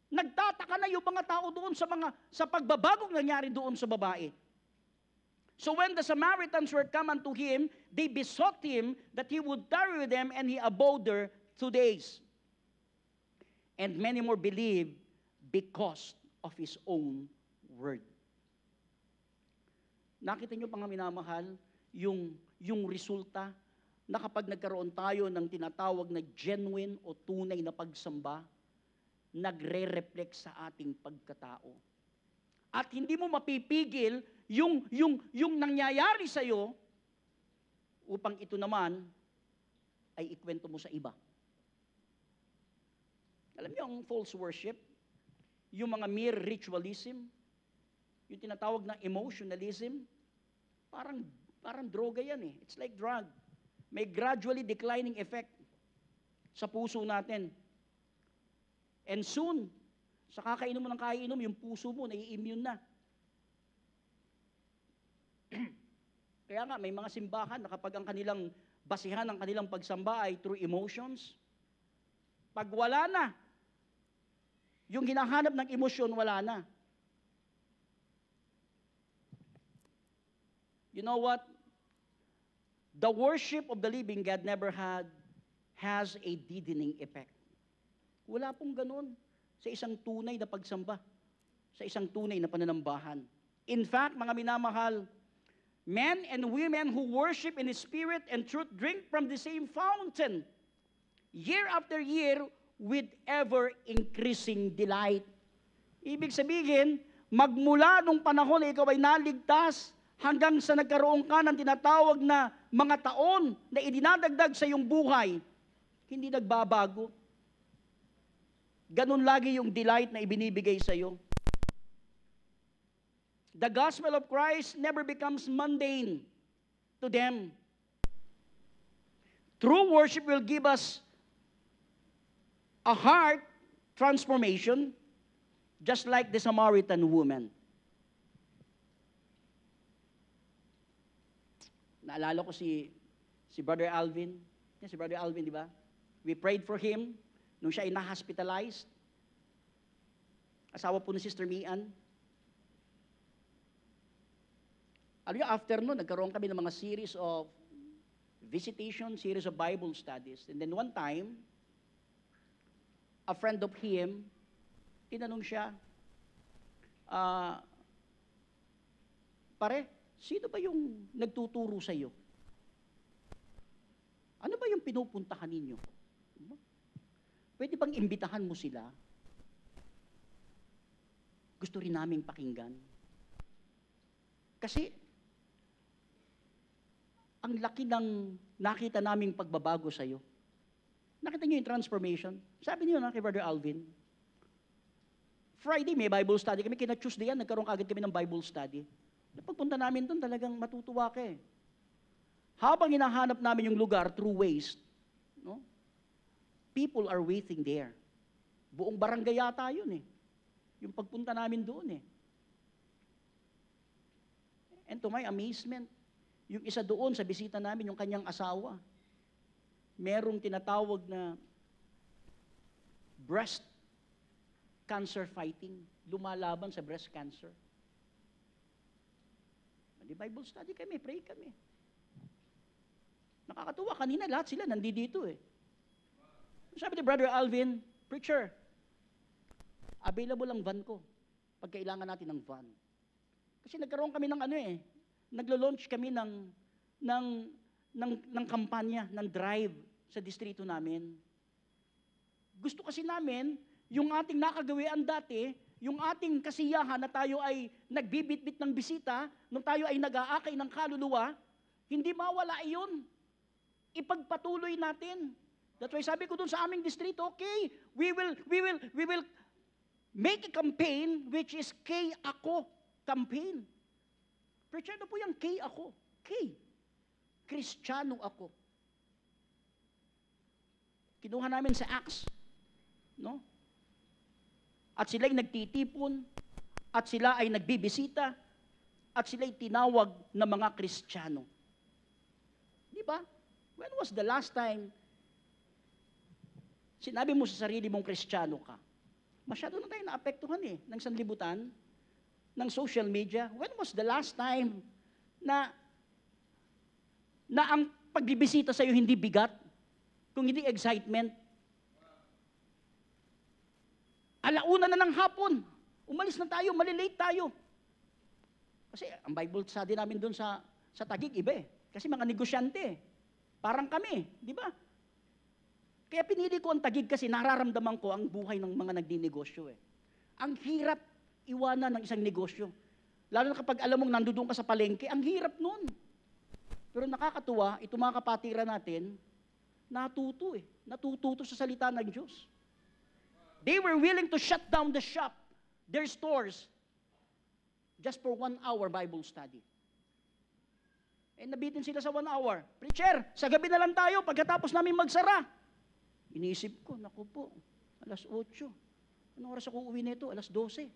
Nagtataka na yung mga tao doon sa pagbabagong nangyari doon sa babae. So when the Samaritans were come unto him, they besought him that he would tarry with them, and he abode there 2 days. And many more believed because of his own word. Nakita niyo mga minamahal, yung resulta na kapag nagkaroon tayo ng tinatawag na genuine o tunay na pagsamba, nagre-reflect sa ating pagkatao. At hindi mo mapipigil yung nangyayari sa iyo upang ito naman ay ikwento mo sa iba. Alam niyo ang false worship, yung mga mere ritualism, yung tinatawag na emotionalism, parang droga yan eh. It's like drug. May gradually declining effect sa puso natin. And soon, sa kakainom mo ng kainom, yung puso mo, nai-immune na. Kaya nga, may mga simbahan na kapag ang kanilang basihan ng kanilang pagsamba ay through emotions, pag wala na, yung hinahanap ng emosyon, wala na. You know what? The worship of the living God never has a deadening effect. Wala pong ganun sa isang tunay na pagsamba, sa isang tunay na pananambahan. In fact, mga minamahal, men and women who worship in spirit and truth drink from the same fountain, year after year, with ever-increasing delight. Ibig sabihin, magmula nung panahon na ikaw ay naligtas, hanggang sa nagkaroon ka ng tinatawag na mga taon na idinadagdag sa iyong buhay, hindi nagbabago. Ganun lagi yung delight na ibinibigay sa iyo. The gospel of Christ never becomes mundane to them. True worship will give us a heart transformation, just like the Samaritan woman. Naalala ko si Brother Alvin. Si Brother Alvin, di ba? We prayed for him nung siya ay na-hospitalized. Asawa po ni Sister Mian. Alam niyo, after nun, nagkaroon kami ng mga series of visitation, series of Bible studies. And then one time, a friend of him, tinanong siya, pare, sino ba yung nagtuturo sa iyo? Ano ba yung pinupuntahan ninyo? Pwede bang imbitahan mo sila? Gusto rin naming pakinggan. Kasi, ang laki ng nakita naming pagbabago sa iyo. Nakita niyo yung transformation? Sabi niyo na kay Brother Alvin, Friday may Bible study kami, kina-Tuesday yan, nagkaroon agad kami ng Bible study. Pagpunta namin doon, talagang matutuwa ka eh. Habang hinahanap namin yung lugar through Waze, no? People are waiting there. Buong barangay yata yun eh. Yung pagpunta namin doon eh. And to my amazement, yung isa doon sa bisita namin, yung kanyang asawa, merong tinatawag na breast cancer fighting, lumalaban sa breast cancer. Di Bible study kami, pray kami. Nakakatuwa, kanina lahat sila nandito eh. Sabi ni Brother Alvin, preacher, available ang van ko pag kailangan natin ng van. Kasi nagkaroon kami ng naglo-launch kami ng kampanya, ng drive sa distrito namin. Gusto kasi namin, yung ating nakagawian dati, yung ating kasiyahan na tayo ay nagbibitbit ng bisita, nung tayo ay nag-aakay ng kaluluwa, hindi mawala iyon. Ipagpatuloy natin. That's why sabi ko dun sa aming distrito, okay, we will make a campaign which is K Ako campaign. Preacher, ano po yung K Ako? K. Kristiyano ako. Kinuha namin sa Acts. No? At sila'y nagtitipon, at sila ay nagbibisita, at sila'y tinawag na mga Kristiyano. Di ba? When was the last time sinabi mo sa sarili mong Kristiyano ka? Masyado na tayo naapektuhan ng sanlibutan, ng social media. When was the last time na ang pagbibisita sa'yo hindi bigat, kung hindi excitement? Alauna na ng hapon, umalis na tayo, malilate tayo. Kasi ang Bible study namin doon sa Taguig, iba eh. Kasi mga negosyante, parang kami, di ba? Kaya pinili ko ang Taguig kasi nararamdaman ko ang buhay ng mga nagdinegosyo eh. Ang hirap iwanan ng isang negosyo. Lalo na kapag alam mong nandoon ka sa palengke, ang hirap nun. Pero nakakatuwa, ito mga kapatiran natin, natututo sa salita ng Diyos. They were willing to shut down the shop, their stores, just for 1 hour Bible study. Eh, nabitin sila sa 1 hour. Preacher, sa gabi na lang tayo pagkatapos namin magsara. Iniisip ko, naku po, 8:00. Anong oras ako uuwi nito? 12:00.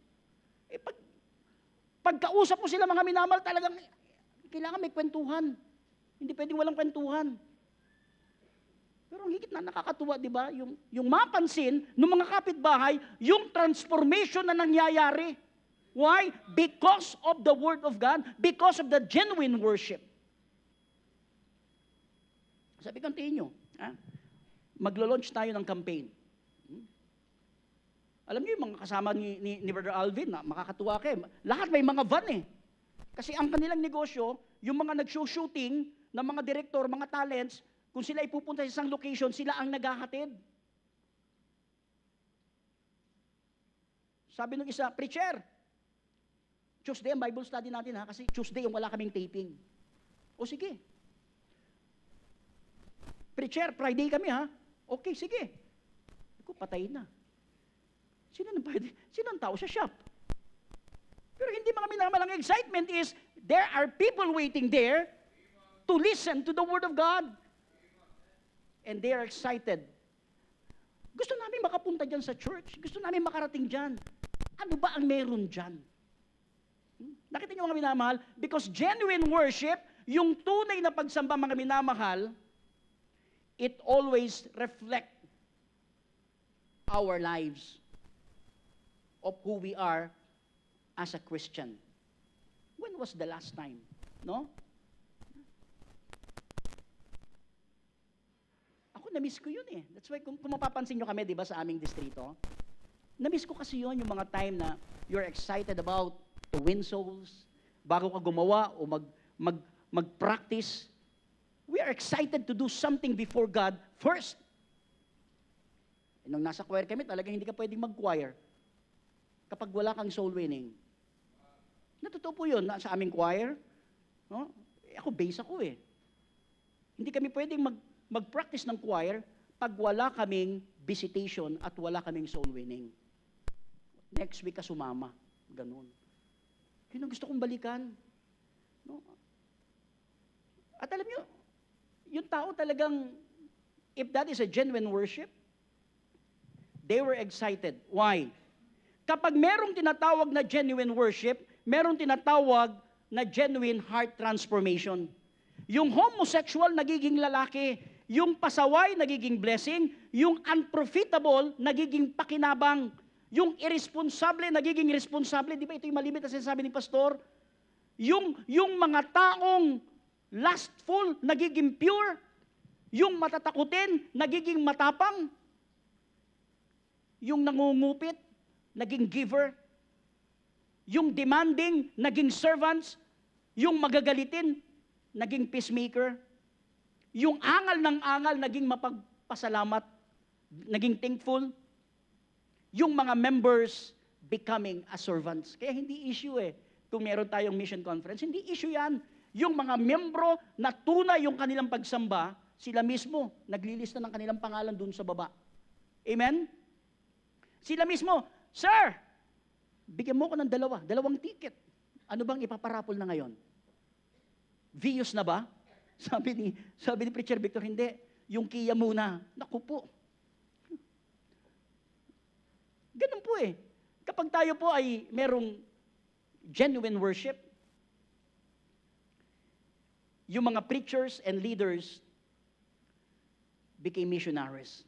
Eh, pagkausap mo sila mga minamahal, talagang kailangan may kwentuhan. Hindi pwedeng walang kwentuhan. Pero ang higit na nakakatuwa, di ba? Yung mapansin ng mga kapitbahay, yung transformation na nangyayari. Why? Because of the Word of God, because of the genuine worship. Sabi ko, tingin nyo, maglo-launch tayo ng campaign. Alam niyo yung mga kasama ni Brother Alvin, makakatuwa kayo. Lahat may mga van eh. Kasi ang kanilang negosyo, yung mga nag-shooting ng mga direktor, mga talents, kung sila ay pupunta sa isang location, sila ang naghahatid. Sabi ng isa, preacher, Tuesday ang Bible study natin kasi Tuesday yung wala kaming taping. O sige. Preacher, Friday kami Okay, sige. Ako, patay na. Sino ang tao sa shop? Pero hindi mga minamalang excitement is, there are people waiting there to listen to the Word of God. And they are excited. Gusto namin makapunta dyan sa church. Gusto namin makarating dyan. Ano ba ang meron dyan? Nakita niyo mga minamahal? Because genuine worship, yung tunay na pagsamba mga minamahal, it always reflect our lives of who we are as a Christian. When was the last time? No? Na-miss ko yun eh. That's why kung mapapansin nyo kami, di ba, sa aming distrito, na-miss ko kasi yun, yung mga time na you're excited about to win souls, bago ka gumawa o mag-practice, we are excited to do something before God first. Nung nasa choir kami, talagang hindi ka pwedeng mag-choir kapag wala kang soul winning. Natotoo po yun, sa aming choir. No? Ako, base ako eh. Hindi kami pwedeng mag-practice ng choir pag wala kaming visitation at wala kaming soul winning. Next week ka sumama. Ganun. Yun ang gusto kong balikan. No? At alam nyo, yung tao talagang, if that is a genuine worship, they were excited. Why? Kapag merong tinatawag na genuine worship, merong tinatawag na genuine heart transformation. Yung homosexual nagiging lalaki, yung pasaway nagiging blessing, yung unprofitable nagiging pakinabang, yung irresponsible nagiging responsable. Di ba ito yung malimit na sinasabi ni Pastor? Yung mga taong lustful nagiging pure, yung matatakutin nagiging matapang, yung nangungupit naging giver, yung demanding naging servants, yung magagalitin naging peacemaker, yung angal ng angal naging mapagpasalamat, naging thankful, yung mga members becoming a servants. Kaya hindi issue kung meron tayong mission conference, hindi issue yan. Yung mga membro na tunay yung kanilang pagsamba, sila mismo naglilista ng kanilang pangalan dun sa baba. Amen? Sila mismo, Sir, bigyan mo ko ng dalawang ticket. Ano bang ipaparapol na ngayon? Vios na ba? Sabi ni Preacher Victor, hindi. Yung Kia muna. Naku po. Ganun po Kapag tayo po ay merong genuine worship, yung mga preachers and leaders became missionaries.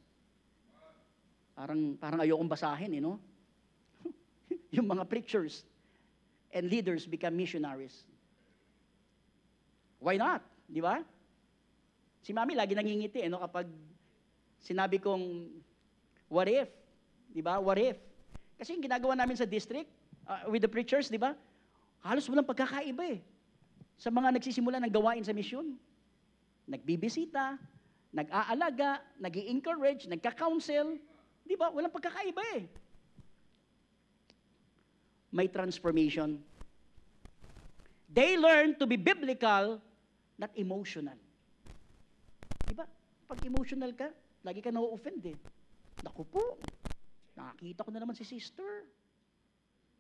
Parang ayokong basahin, no? Yung mga preachers and leaders become missionaries. Why not? Di ba? Si Mami lagi nangingiti, kapag sinabi kong, what if? Di ba? What if? Kasi yung ginagawa namin sa district, with the preachers, di ba? Halos walang pagkakaiba sa mga nagsisimula ng gawain sa misyon. Nagbibisita, nag-aalaga, nag-i-encourage, nagka-counsel. Di ba? Walang pagkakaiba May transformation. They learn to be biblical, not emotional. Di ba? Pag emotional ka, lagi ka na-offend Naku po, nakakita ko na naman si sister.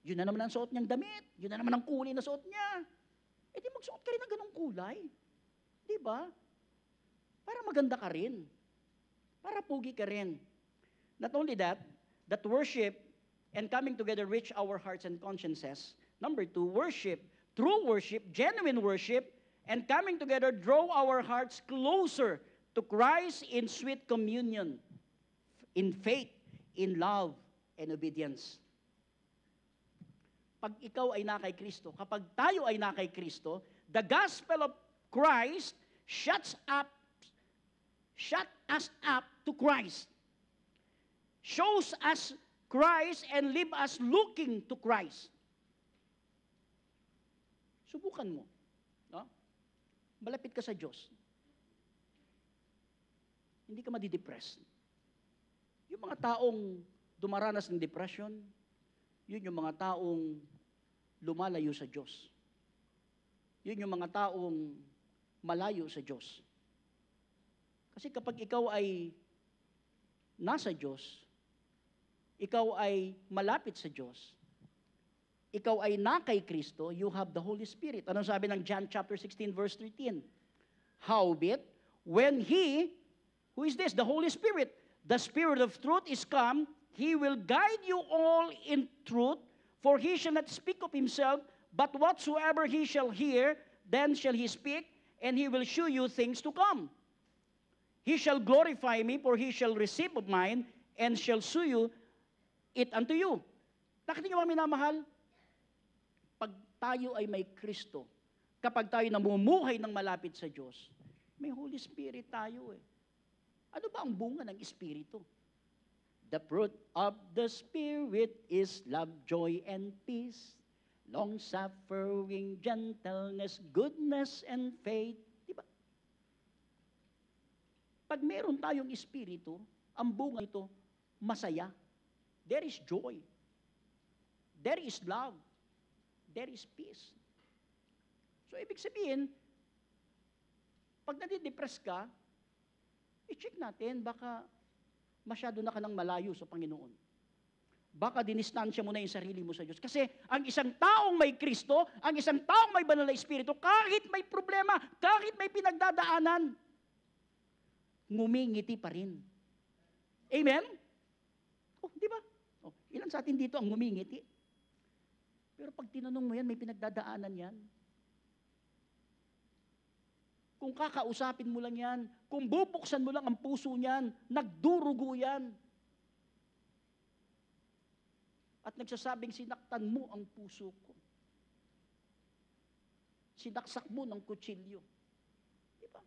Yun na naman ang suot niyang damit. Yun na naman ang kulay na suot niya. Di magsuot ka rin ng ganong kulay. Di ba? Para maganda ka rin. Para pugi ka rin. Not only that worship and coming together reach our hearts and consciences. Number 2, worship. True worship, genuine worship, and coming together draw our hearts closer to Christ in sweet communion, in faith, in love, and obedience. Pag ikaw ay na kay Kristo, kapag tayo ay na kay Kristo, the gospel of Christ shut us up to Christ. Shows us Christ and leave us looking to Christ. Subukan mo. No? Malapit ka sa Diyos. Hindi ka madidepress. Yung mga taong dumaranas ng depression, yun yung mga taong lumalayo sa Diyos. Yun yung mga taong malayo sa Diyos. Kasi kapag ikaw ay nasa Diyos, ikaw ay malapit sa Diyos, ikaw ay na kay Kristo, you have the Holy Spirit. Anong sabi ng John chapter 16 verse 13? Howbeit, when He, who is this? The Holy Spirit, the Spirit of truth is come, He will guide you all in truth, for He shall not speak of Himself, but whatsoever He shall hear, then shall He speak, and He will shew you things to come. He shall glorify me, for He shall receive of mine, and shall shew you it unto you. Nakita niyo mga minamahal? Pag tayo ay may Kristo, kapag tayo namumuhay ng malapit sa Diyos, may Holy Spirit tayo Ano ba ang bunga ng Espiritu? The fruit of the Spirit is love, joy, and peace, long-suffering, gentleness, goodness, and faith. Diba? Pag meron tayong Espiritu, ang bunga ito, masaya. There is joy. There is love. There is peace. So, ibig sabihin, pag nadidepress ka, i-check natin, baka masyado na ka nang malayo sa Panginoon. Baka dinistansya mo na yung sarili mo sa Diyos. Kasi ang isang taong may Kristo, ang isang taong may banal na Espiritu, kahit may problema, kahit may pinagdadaanan, ngumingiti pa rin. Amen? Di ba? Ilan sa atin dito ang ngumingiti? Pero pag tinanong mo yan, may pinagdadaanan yan. Kung kakausapin mo lang yan, kung bubuksan mo lang ang puso niyan, nagdurugo yan. At nagsasabing, sinaktan mo ang puso ko. Sinaksak mo ng kutsilyo. Di ba?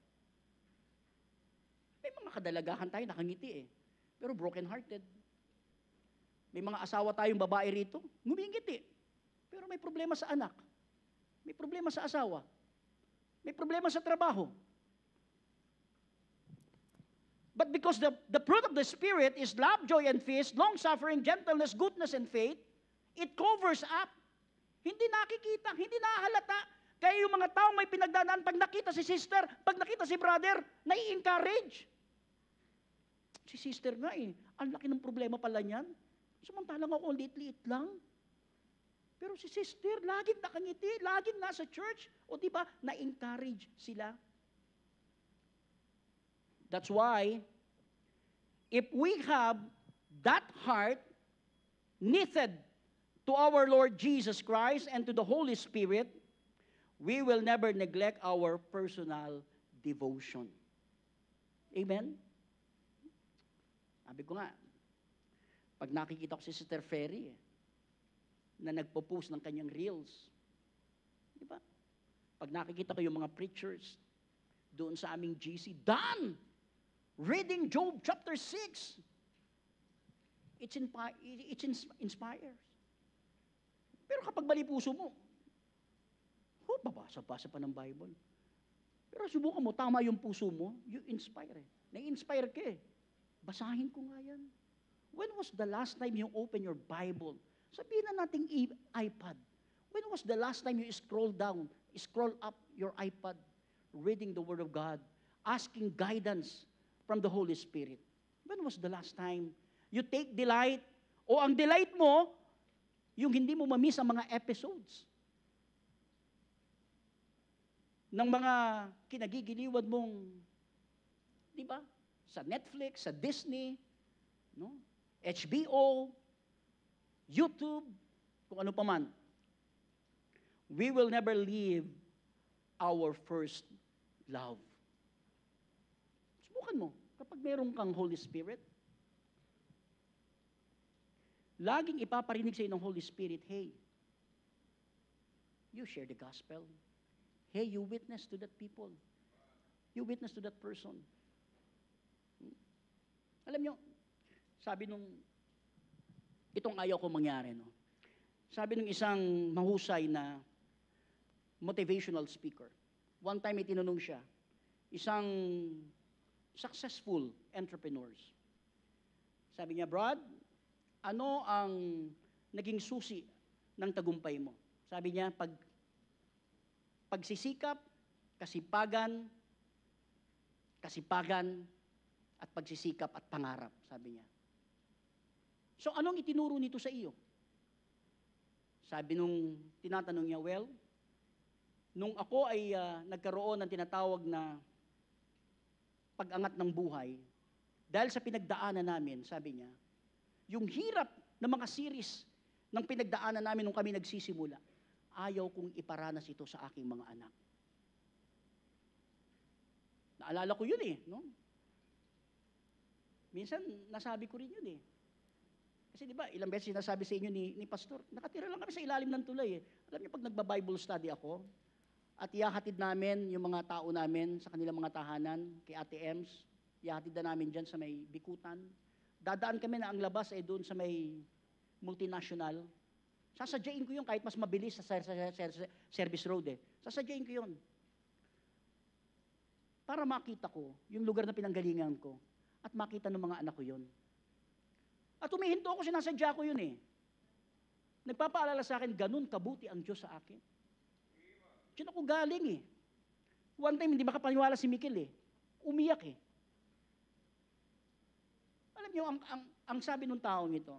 May mga kadalagahan tayo, nakangiti eh. Pero broken-hearted. May mga asawa tayong babae rito, ngumingiti. Pero may problema sa anak. May problema sa asawa. May problema sa trabaho. But because the fruit of the Spirit is love, joy, and peace, long-suffering, gentleness, goodness, and faith, it covers up. Hindi nakikita, hindi nahalata. Kaya yung mga taong may pinagdadaan, pag nakita si sister, pag nakita si brother, nai-encourage. Si sister nga eh, ang laki ng problema pala niyan. Samantalang ako, liit-liit lang. Pero si sister, laging nakangiti, laging nasa church. O diba, na-encourage sila. That's why, if we have that heart knitted to our Lord Jesus Christ and to the Holy Spirit, we will never neglect our personal devotion. Amen? Sabi ko nga, pag nakikita ko si Sister Ferry, na nagpo-post ng kanyang reels. Di ba? Pag nakikita ko yung mga preachers doon sa aming GC, done! Reading Job chapter 6. It inspires. Pero kapag mali puso mo, babasa-basa pa ng Bible. Pero subukan mo, tama yung puso mo, you inspire eh. Na-inspire ka eh. Basahin ko nga yan. When was the last time you open your Bible? Sabihin na nating iPad. When was the last time you scroll up your iPad, reading the Word of God, asking guidance from the Holy Spirit? When was the last time you take delight, o ang delight mo, yung hindi mo mamiss ang mga episodes ng mga kinagigiliwan mong, di ba? Sa Netflix, sa Disney, no? HBO, YouTube, kung ano pa man. We will never leave our first love. Subukan mo, kapag meron kang Holy Spirit, laging ipaparinig sa iyo ng Holy Spirit, hey, you share the gospel. Hey, you witness to that people. You witness to that person. Alam nyo, sabi nung, itong ayaw ko mangyari, no? Sabi nung isang mahusay na motivational speaker, one time itinanong siya, isang successful entrepreneurs. Sabi niya, Brad, ano ang naging susi ng tagumpay mo? Sabi niya, pagsisikap, kasipagan, at pagsisikap at pangarap, sabi niya. So anong itinuro nito sa iyo? Sabi nung tinatanong niya, well, nung ako ay nagkaroon ng tinatawag na pag-angat ng buhay, dahil sa pinagdaanan namin, sabi niya, yung hirap ng mga series ng pinagdaanan namin nung kami nagsisimula, ayaw kong iparanas ito sa aking mga anak. Naalala ko yun eh, no? Minsan, nasabi ko rin yun eh. Kasi di ba, ilang beses sinasabi sa inyo ni Pastor, nakatira lang kami sa ilalim ng tulay eh. Alam niyo, pag nagba-Bible study ako, at ihahatid namin yung mga tao namin sa kanilang mga tahanan, kay Ate Ems, ihahatid na namin dyan sa may Bikutan. Dadaan kami na ang labas ay doon sa may multinational. Sasadyain ko yun kahit mas mabilis sa service road eh. Sasadyain ko yun. Para makita ko yung lugar na pinanggalingan ko at makita ng mga anak ko yun. At humihinto ako, sinasadya ko yun eh. Nagpapaalala sa akin, ganun kabuti ang Diyos sa akin. Diyan ako galing eh. One time, hindi makapaniwala si Mikil eh. Umiyak eh. Alam niyo, ang sabi ng taong ito,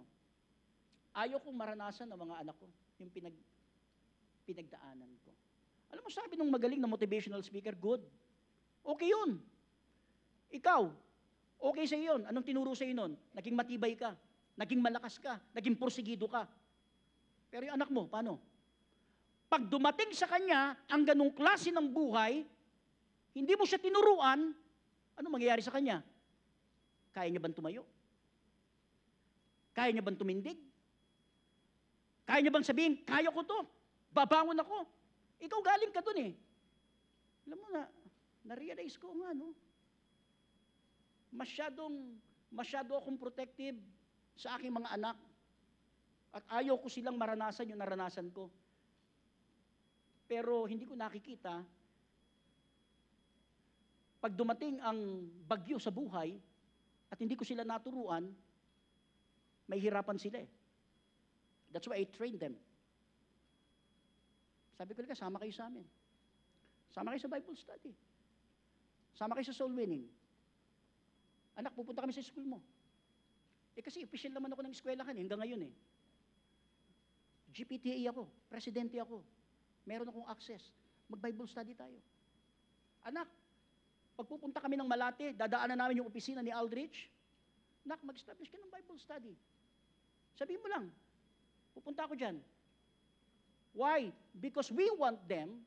ayaw kong maranasan ng mga anak ko, yung pinagdaanan ko. Alam mo, sabi ng magaling na motivational speaker, good. Okay yun. Ikaw, okay sa yun. Anong tinuro sa nun? Naging matibay ka, naging malakas ka, naging porsigido ka. Pero yung anak mo, paano? Pag dumating sa kanya ang ganong klase ng buhay, hindi mo siya tinuruan, ano mangyayari sa kanya? Kaya niya bang tumayo? Kaya niya bang tumindig? Kaya niya bang sabihin, kaya ko to, babangon ako? Ikaw galing ka dun eh. Alam mo na-realize ko nga, no? Masyado akong protective sa aking mga anak. At ayaw ko silang maranasan yung naranasan ko. Pero hindi ko nakikita, pag dumating ang bagyo sa buhay, at hindi ko sila naturuan, may hirapan sila eh. That's why I train them. Sabi ko lang, sama kayo sa amin. Sama kayo sa Bible study. Sama kayo sa soul winning. Anak, pupunta kami sa school mo. Kasi official naman ako ng eskwelahan hanggang ngayon eh. GPTA ako, presidente ako. Meron akong access. Mag-Bible study tayo. Anak, pagpupunta kami ng Malate, dadaanan namin yung opisina ni Aldrich. Anak, mag-establish ka ng Bible study. Sabihin mo lang, pupunta ako dyan. Why? Because we want them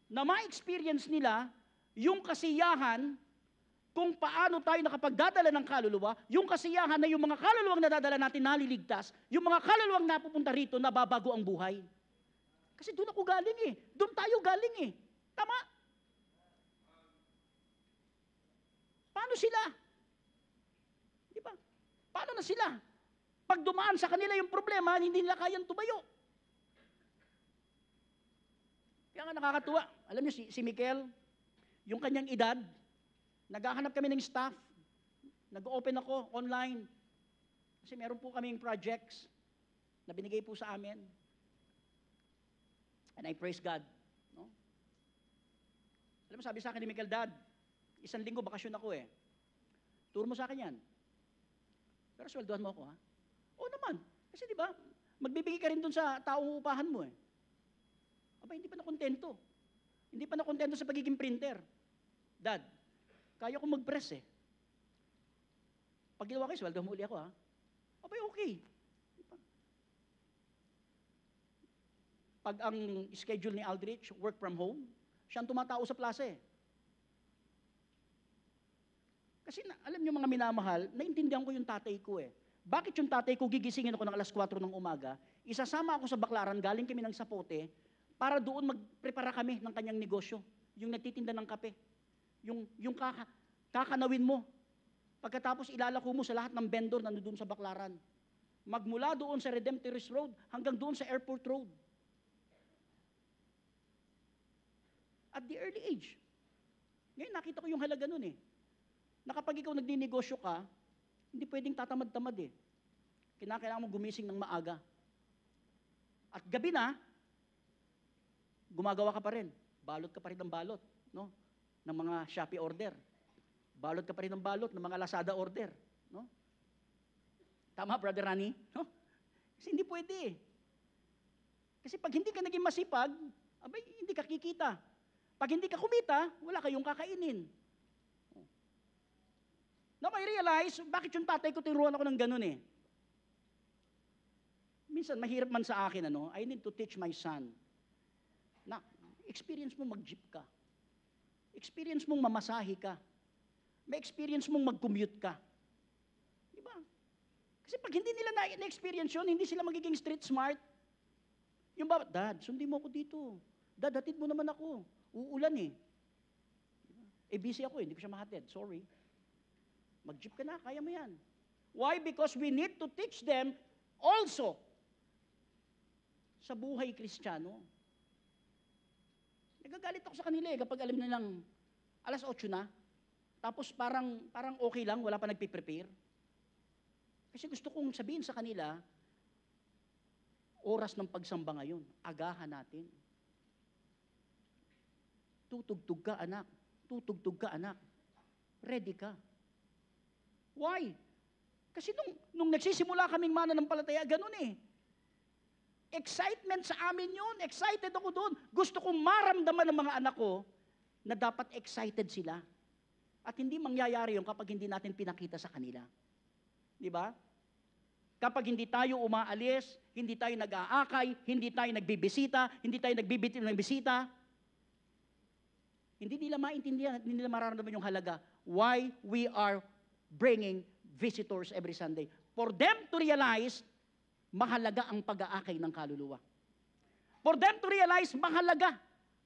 na ma-experience nila yung kasiyahan kung paano tayo nakapagdadala ng kaluluwa, yung kasiyahan na yung mga kaluluwang nadadala natin naliligtas, yung mga kaluluwang napupunta rito, nababago ang buhay. Kasi doon ako galing eh. Doon tayo galing eh. Tama? Paano sila? Di ba? Paano na sila? Pag dumaan sa kanila yung problema, hindi nila kayang tumayo. Kaya nga nakakatuwa. Alam niyo, si Mikel, yung kanyang edad, naghahanap kami ng staff, nag-open ako online, kasi meron po kaming projects na binigay po sa amin. And I praise God. No? Alam mo, sabi sa akin ni Mikel, Dad, 1 linggo bakasyon ako eh. Turo mo sa akin yan. Pero sweldohan mo ako ha? Oo naman. Kasi di ba, magbibigay ka rin dun sa taong upahan mo eh. Aba, hindi pa nakontento. Hindi pa nakontento sa pagiging printer. Dad, kaya ko mag-press eh. Pag ginawa kayo, sweldohan mo uli ako ha? Aba, okay. Pag ang schedule ni Aldrich, work from home, siya ang tumatao sa plaza eh. Kasi alam niyo mga minamahal, naintindihan ko yung tatay ko eh. Bakit yung tatay ko gigisingin ako ng alas 4 ng umaga, isasama ako sa Baclaran, galing kami ng Sapote, para doon magprepara kami ng kanyang negosyo. Yung nagtitinda ng kape. Yung kakanawin mo. Pagkatapos ilalako mo sa lahat ng vendor na doon sa Baclaran. Magmula doon sa Redemptorist Road hanggang doon sa Airport Road. At the early age. Ngayon nakita ko yung halaga nun eh. Na kapag ikaw nagdinegosyo ka, hindi pwedeng tatamad-tamad eh. Kinakailangan mo gumising ng maaga. At gabi na, gumagawa ka pa rin. Balot ka pa rin ng balot, no? Ng mga Shopee order. Balot ka pa rin ng balot ng mga Lazada order, no? Tama, Brother Rani? No? Kasi hindi pwede eh. Kasi pag hindi ka naging masipag, abay, hindi ka kikita. Pag hindi ka kumita, wala kayong kakainin. Now I realize, bakit yung tatay ko tinuruan ako ng ganun eh. Minsan, mahirap man sa akin, I need to teach my son. Na, experience mo mag-jeep ka. Experience mong mamasahe ka. May experience mong mag-commute ka. Diba? Kasi pag hindi nila na-experience yun, hindi sila magiging street smart. Yung ba, Dad, sundin mo ako dito. Dad, hatid mo naman ako. Uulan eh. Busy ako eh, hindi ko siya mahatid. Sorry. Mag-jeep ka na, kaya mo yan. Why? Because we need to teach them also sa buhay Kristiyano. Nagagalit ako sa kanila eh, kapag alam nilang alas 8 na, tapos parang okay lang, wala pa nagpiprepare. Kasi gusto kong sabihin sa kanila, oras ng pagsamba ngayon, agahan natin. Tutugtog ka, anak. Tutugtog ka, anak. Ready ka. Why? Kasi nung nagsisimula kaming mananampalataya, ganun eh. Excitement sa amin yun. Excited ako doon. Gusto kong maramdaman ng mga anak ko na dapat excited sila. At hindi mangyayari yun kapag hindi natin pinakita sa kanila. Di ba? Kapag hindi tayo umaalis, hindi tayo nag-aakay, hindi tayo nagbibisita, hindi tayo nagbibiti ng bisita, Hindi nila maintindihan at hindi nila mararamdaman yung halaga why we are bringing visitors every Sunday. For them to realize, mahalaga ang pag-aakay ng kaluluwa. For them to realize, mahalaga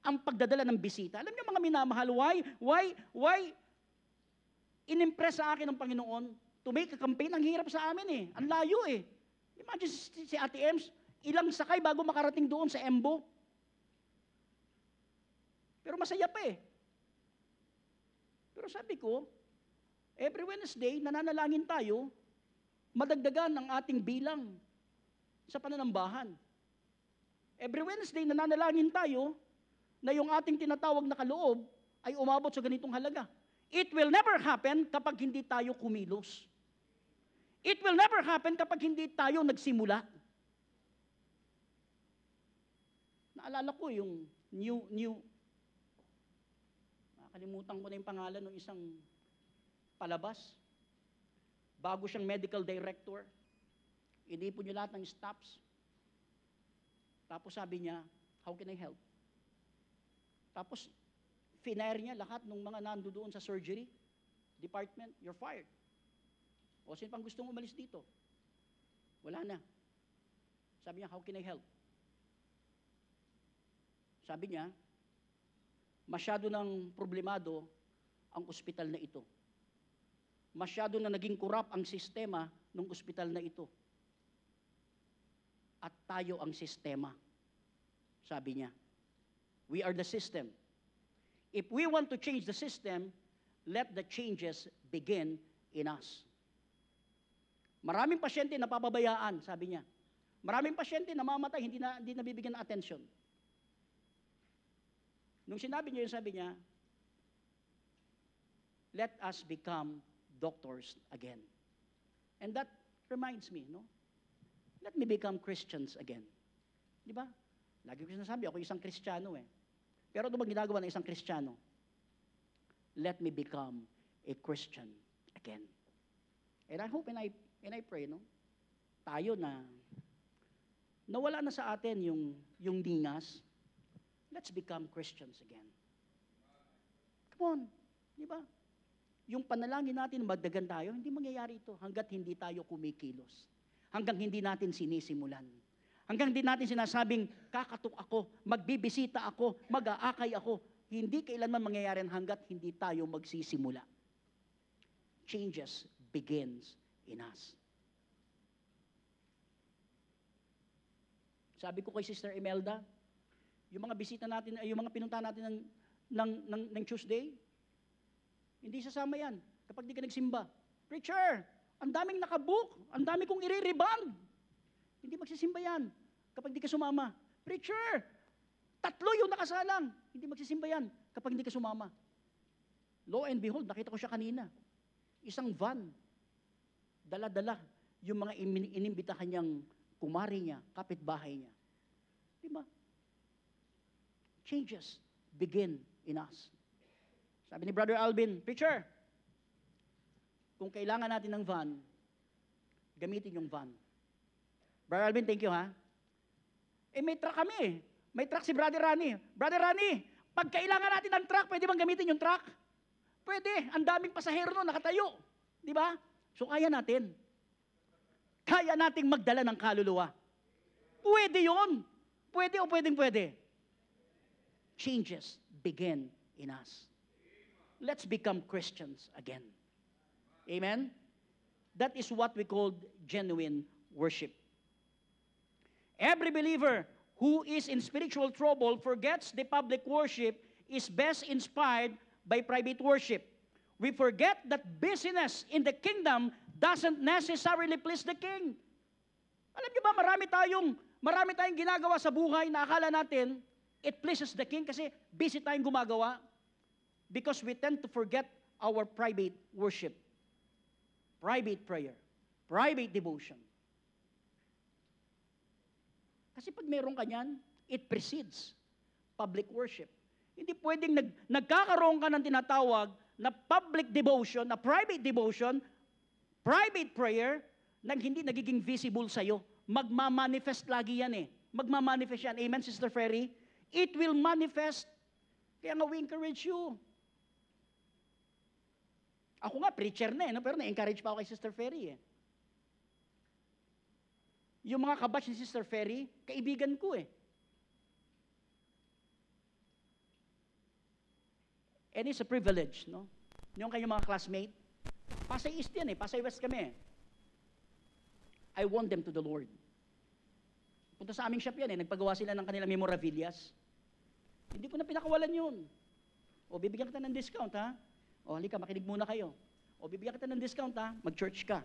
ang pagdadala ng bisita. Alam niyo mga minamahal, why inimpress sa akin ng Panginoon to make a campaign? Ang hirap sa amin eh. Ang layo eh. Imagine si Ate Ems, ilang sakay bago makarating doon sa Embo. Pero masaya pa eh. Pero sabi ko, every Wednesday, nananalangin tayo, madagdagan ang ating bilang sa pananambahan. Every Wednesday, nananalangin tayo na yung ating tinatawag na kaloob ay umabot sa ganitong halaga. It will never happen kapag hindi tayo kumilos. It will never happen kapag hindi tayo nagsimula. Naalala ko yung nakalimutan ko na yung pangalan ng isang palabas. Bago siyang medical director, inipon niya lahat ng staffs. Tapos sabi niya, how can I help? Tapos, finire niya lahat ng mga nandoon sa surgery department, you're fired. O sino pang gustong umalis dito? Wala na. Sabi niya, how can I help? Sabi niya, masyado ng problemado ang ospital na ito. Masyado na naging kurap ang sistema ng ospital na ito. At tayo ang sistema. Sabi niya, we are the system. If we want to change the system, let the changes begin in us. Maraming pasyente napapabayaan, sabi niya. Maraming pasyente namamatay, hindi nabibigyan ng atensyon. Nung sinabi niya yun, sabi niya, let us become doctors again. And that reminds me, no? Let me become Christians again. Di ba? Lagi ko sinasabi, ako isang Kristiyano eh. Pero ano bang ginagawa ng isang Kristiyano? Let me become a Christian again. And I hope and I pray, no? Tayo na nawala na sa atin yung ningas, let's become Christians again. Come on, di ba? Yung panalangin natin, magdagan tayo, hindi mangyayari ito hanggat hindi tayo kumikilos. Hanggang hindi natin sinisimulan. Hanggang hindi natin sinasabing, kakatok ako, magbibisita ako, mag-aakay ako. Hindi kailanman mangyayari hanggat hindi tayo magsisimula. Changes begins in us. Sabi ko kay Sister Imelda, yung mga bisita natin, yung mga pinunta natin ng Tuesday, hindi sasama yan kapag di ka nagsimba. Preacher, ang daming nakabook, ang dami kong i-reband. Hindi magsisimba yan kapag di ka sumama. Preacher, 3 yung nakasalang. Hindi magsisimba yan kapag hindi ka sumama. Lo and behold, nakita ko siya kanina. Isang van, dala-dala yung mga inimbita kanyang kumari niya, kapitbahay niya. Diba? Changes begin in us. Sabi ni Brother Alvin, Preacher, kung kailangan natin ng van, gamitin yung van. Brother Alvin, thank you ha. May truck kami eh. May truck si Brother Rani. Brother Rani, pag kailangan natin ng truck, pwede bang gamitin yung truck? Pwede. Ang daming pasahero nun, nakatayo. Di ba? So kaya natin. Kaya nating magdala ng kaluluwa. Pwede yun. Pwede o pwedeng-pwede. Changes begin in us. Let's become Christians again. Amen? That is what we call genuine worship. Every believer who is in spiritual trouble forgets the public worship is best inspired by private worship. We forget that busyness in the kingdom doesn't necessarily please the king. Alam niyo ba, marami tayong ginagawa sa buhay na akala natin it pleases the king kasi busy tayong gumagawa because we tend to forget our private worship, private prayer, private devotion. Kasi pag meron ka niyan, it precedes public worship. Hindi pwedeng nagkakaroon ka ng tinatawag na public devotion, na private devotion, private prayer, nang hindi nagiging visible sa'yo. Magmamanifest lagi yan eh. Magmamanifest yan. Amen, Sister Ferry? It will manifest Kaya nga, we encourage you. Ako nga, preacher na no? Pero na-encourage pa ako kay Sister Ferry Yung mga kabatch ni Sister Ferry, kaibigan ko And it's a privilege, no? Yung kanyang mga classmate, Pasay East yan Pasay West kami I want them to the Lord. Punta sa aming shop yan nagpagawa sila ng kanilang memorabilias. Hindi ko na pinakawalan yun. O, bibigyan kita ng discount, ha? O, halika, makinig muna kayo. O, bibigyan kita ng discount, ha? Mag-church ka.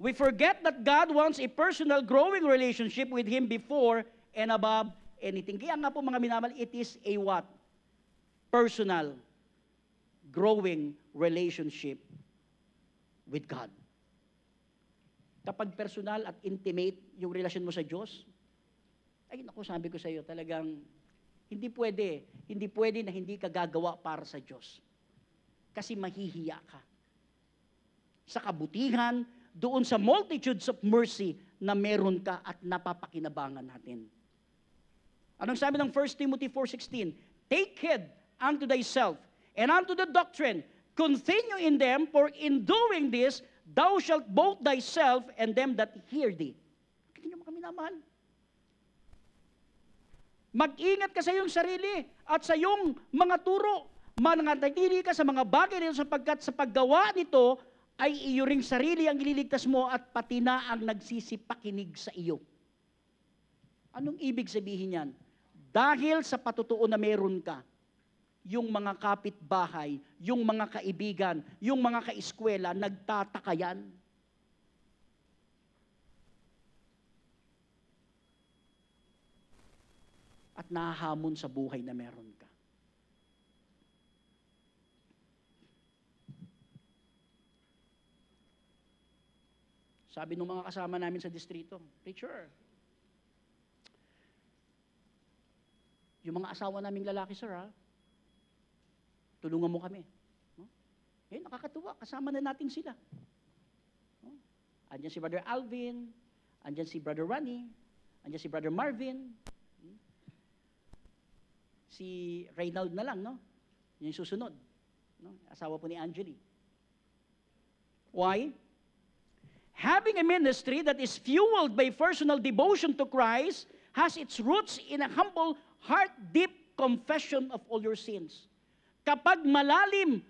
We forget that God wants a personal, growing relationship with Him before and above anything. Kaya nga po, mga minamahal, it is a what? Personal, growing relationship with God. Kapag personal at intimate yung relasyon mo sa Diyos, ay naku, sabi ko sa iyo, talagang hindi pwede na hindi ka gagawa para sa Diyos. Kasi mahihiya ka. Sa kabutihan, doon sa multitudes of mercy na meron ka at napapakinabangan natin. Anong sabi ng 1 Timothy 4:16? Take heed unto thyself and unto the doctrine, continue in them, for in doing this, thou shalt both thyself and them that hear thee. Hindi nyo kami naman. Mag-ingat ka sa iyong sarili at sa iyong mga turo. Mananatili ka sa mga bagay nito sapagkat sa paggawa nito ay iyo ring sarili ang ililigtas mo at pati na ang nagsisipakinig sa iyo. Anong ibig sabihin yan? Dahil sa patutuo na meron ka, yung mga kapitbahay, yung mga kaibigan, yung mga kaeskwela, nagtataka yan. At nahahamon sa buhay na meron ka. Sabi ng mga kasama namin sa distrito, preacher, yung mga asawa naming lalaki, sir, tulungan mo kami. No? Nakakatuwa, kasama na natin sila. No? Andyan si Brother Alvin, andyan si Brother Ronnie, andyan si Brother Marvin, si Reynald na lang, no? Yung susunod. No? Asawa po ni Angeli. Why? Having a ministry that is fueled by personal devotion to Christ has its roots in a humble, heart-deep confession of all your sins. Kapag malalim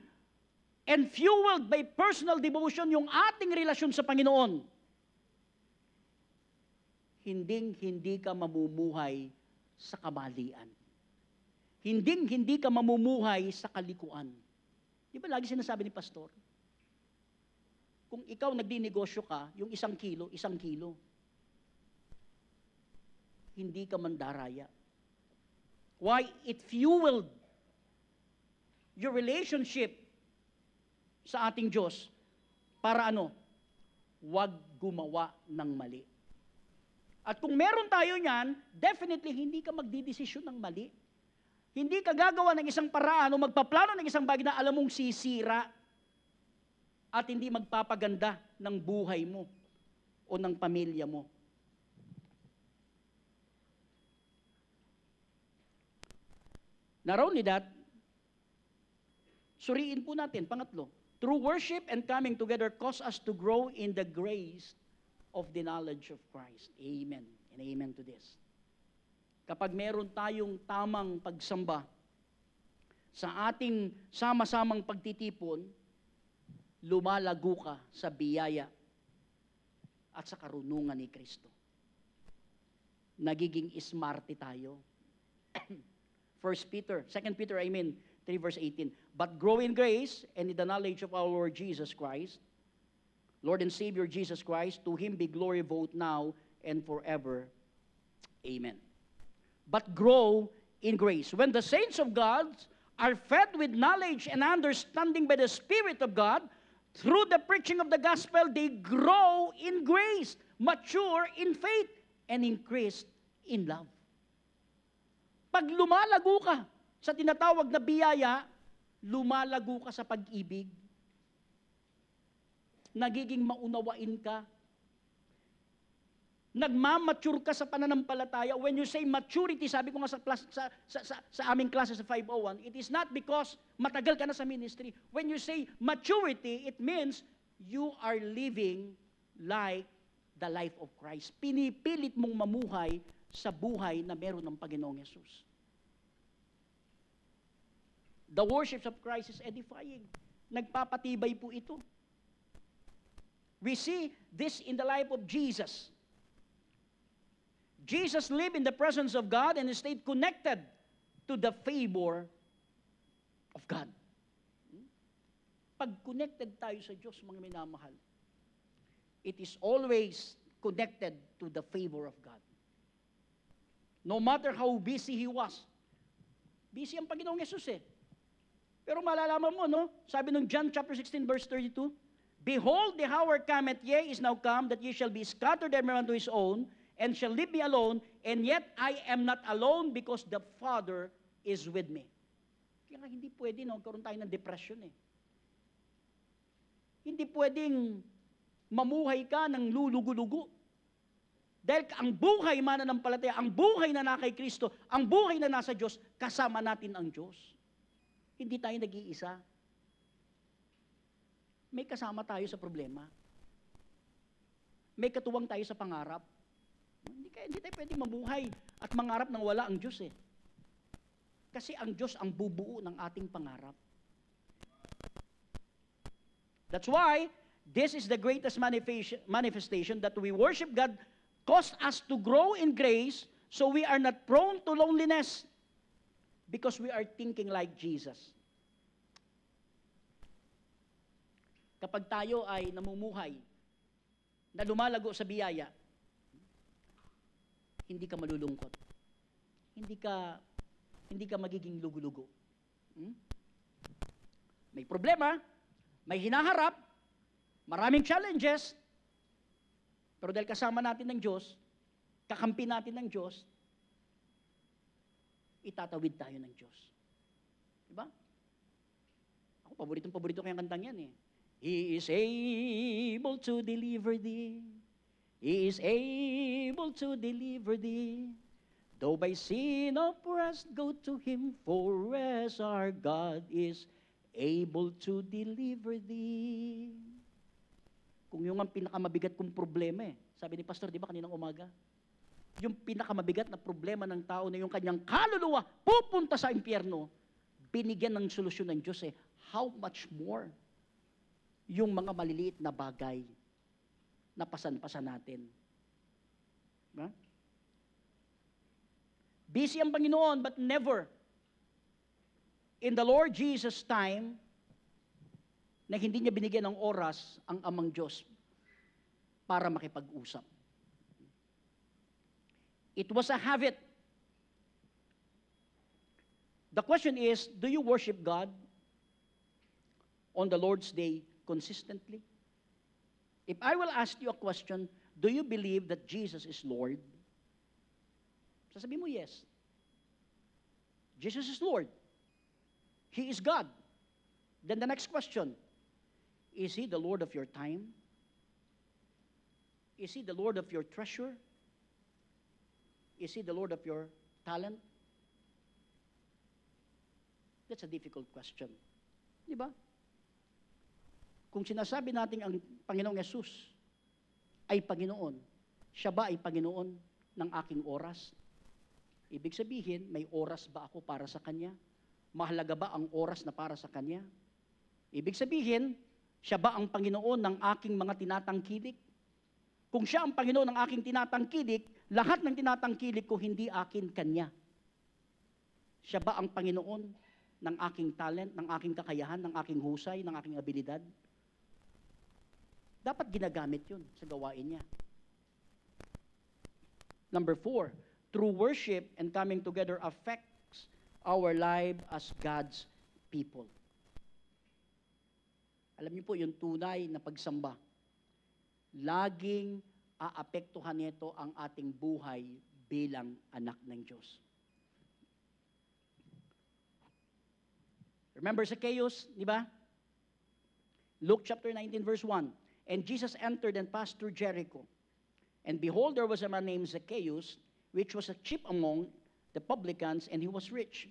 and fueled by personal devotion yung ating relasyon sa Panginoon, hindi ka mamumuhay sa kamalian. Hindi ka mamumuhay sa kalikuan. Di ba lagi sinasabi ni Pastor? Kung ikaw nagdinegosyo ka, yung 1 kilo, 1 kilo. Hindi ka mandaraya. Why? It fueled your relationship sa ating Diyos para Huwag gumawa ng mali. At kung meron tayo niyan, definitely hindi ka magdidesisyon ng mali. Hindi ka gagawa ng isang paraan o magpaplano ng isang bagay na alam mong sisira at hindi magpapaganda ng buhay mo o ng pamilya mo. Not only that, suriin po natin, pangatlo, true worship and coming together cause us to grow in the grace of the knowledge of Christ. Amen and amen to this. Kapag meron tayong tamang pagsamba sa ating sama-samang pagtitipon, lumalago ka sa biyaya at sa karunungan ni Kristo. Nagiging smarte tayo. 2 Peter 3 verse 18. But grow in grace and in the knowledge of our Lord Jesus Christ, Lord and Savior Jesus Christ, to Him be glory both now and forever. Amen. But grow in grace. When the saints of God are fed with knowledge and understanding by the Spirit of God, through the preaching of the gospel, they grow in grace, mature in faith, and increase in love. Pag lumalago ka sa tinatawag na biyaya, lumalago ka sa pag-ibig, nagiging maunawain ka, Nagmamature ka sa pananampalataya. When you say maturity, sabi ko nga sa aming klase sa 501, it is not because matagal ka na sa ministry. When you say maturity, it means you are living like the life of Christ. Pinipilit mong mamuhay sa buhay na meron ng Panginoong Yesus. The worship of Christ is edifying. Nagpapatibay po ito. We see this in the life of Jesus. Jesus lived in the presence of God and stayed connected to the favor of God. Pag connected tayo sa Diyos, mga minamahal, it is always connected to the favor of God. No matter how busy he was. Busy ang Panginoong Yesus eh. Pero malalaman mo, no? Sabi nung John chapter 16 verse 32, Behold, the hour cometh, yea, is now come, that ye shall be scattered every one to his own, and shall leave me alone, and yet I am not alone because the Father is with me. Kaya nga hindi pwede, no? Karoon tayo ng depression eh. Hindi pwedeng mamuhay ka ng lulugo-lugo. Dahil ang buhay mananampalataya, ang buhay na nasa kay Kristo, ang buhay na nasa Diyos, kasama natin ang Diyos. Hindi tayo nag-iisa. May kasama tayo sa problema. May katuwang tayo sa pangarap. Hindi tayo pwedeng mabuhay at mangarap nang wala ang Diyos eh. Kasi ang Diyos ang bubuo ng ating pangarap. That's why, this is the greatest manifestation that we worship God, caused us to grow in grace so we are not prone to loneliness because we are thinking like Jesus. Kapag tayo ay namumuhay, na lumalago sa biyaya, hindi ka malulungkot. Hindi ka magiging lugo-lugo. May problema, may hinaharap, maraming challenges, pero dahil kasama natin ng Diyos, kakampi natin ng Diyos, itatawid tayo ng Diyos. Diba? Ako, paborito ko yung kantang yan eh. He is able to deliver thee. He is able to deliver thee. Though by sin oppressed, go to Him, for as our God is able to deliver thee. Kung yung ang pinakamabigat kong problema eh. Sabi ni Pastor, di ba kaninang umaga? Yung pinakamabigat na problema ng tao na yung kanyang kaluluwa pupunta sa impyerno, binigyan ng solusyon ng Diyos eh. How much more yung mga maliliit na bagay na pasan-pasan natin. Huh? Busy ang Panginoon, but never in the Lord Jesus' time na hindi niya binigyan ng oras ang amang Diyos para makipag-usap. It was a habit. The question is, do you worship God on the Lord's Day consistently? If I will ask you a question, do you believe that Jesus is Lord? Sasabihin mo, yes. Jesus is Lord. He is God. Then the next question, is He the Lord of your time? Is He the Lord of your treasure? Is He the Lord of your talent? That's a difficult question. Di ba? Kung sinasabi natin ang Panginoong Yesus ay Panginoon, siya ba ay Panginoon ng aking oras? Ibig sabihin, may oras ba ako para sa Kanya? Mahalaga ba ang oras na para sa Kanya? Ibig sabihin, siya ba ang Panginoon ng aking mga tinatangkilik? Kung siya ang Panginoon ng aking tinatangkilik, lahat ng tinatangkilik ko hindi akin Kanya. Siya ba ang Panginoon ng aking talent, ng aking kakayahan, ng aking husay, ng aking abilidad? Dapat ginagamit yun sa gawain niya. Number 4, true worship and coming together affects our life as God's people. Alam niyo po, yung tunay na pagsamba, laging aapektuhan nito ang ating buhay bilang anak ng Diyos. Remember Zacchaeus, di ba? Luke chapter 19 verse 1. And Jesus entered and passed through Jericho. And behold, there was a man named Zacchaeus, which was a chief among the publicans, and he was rich.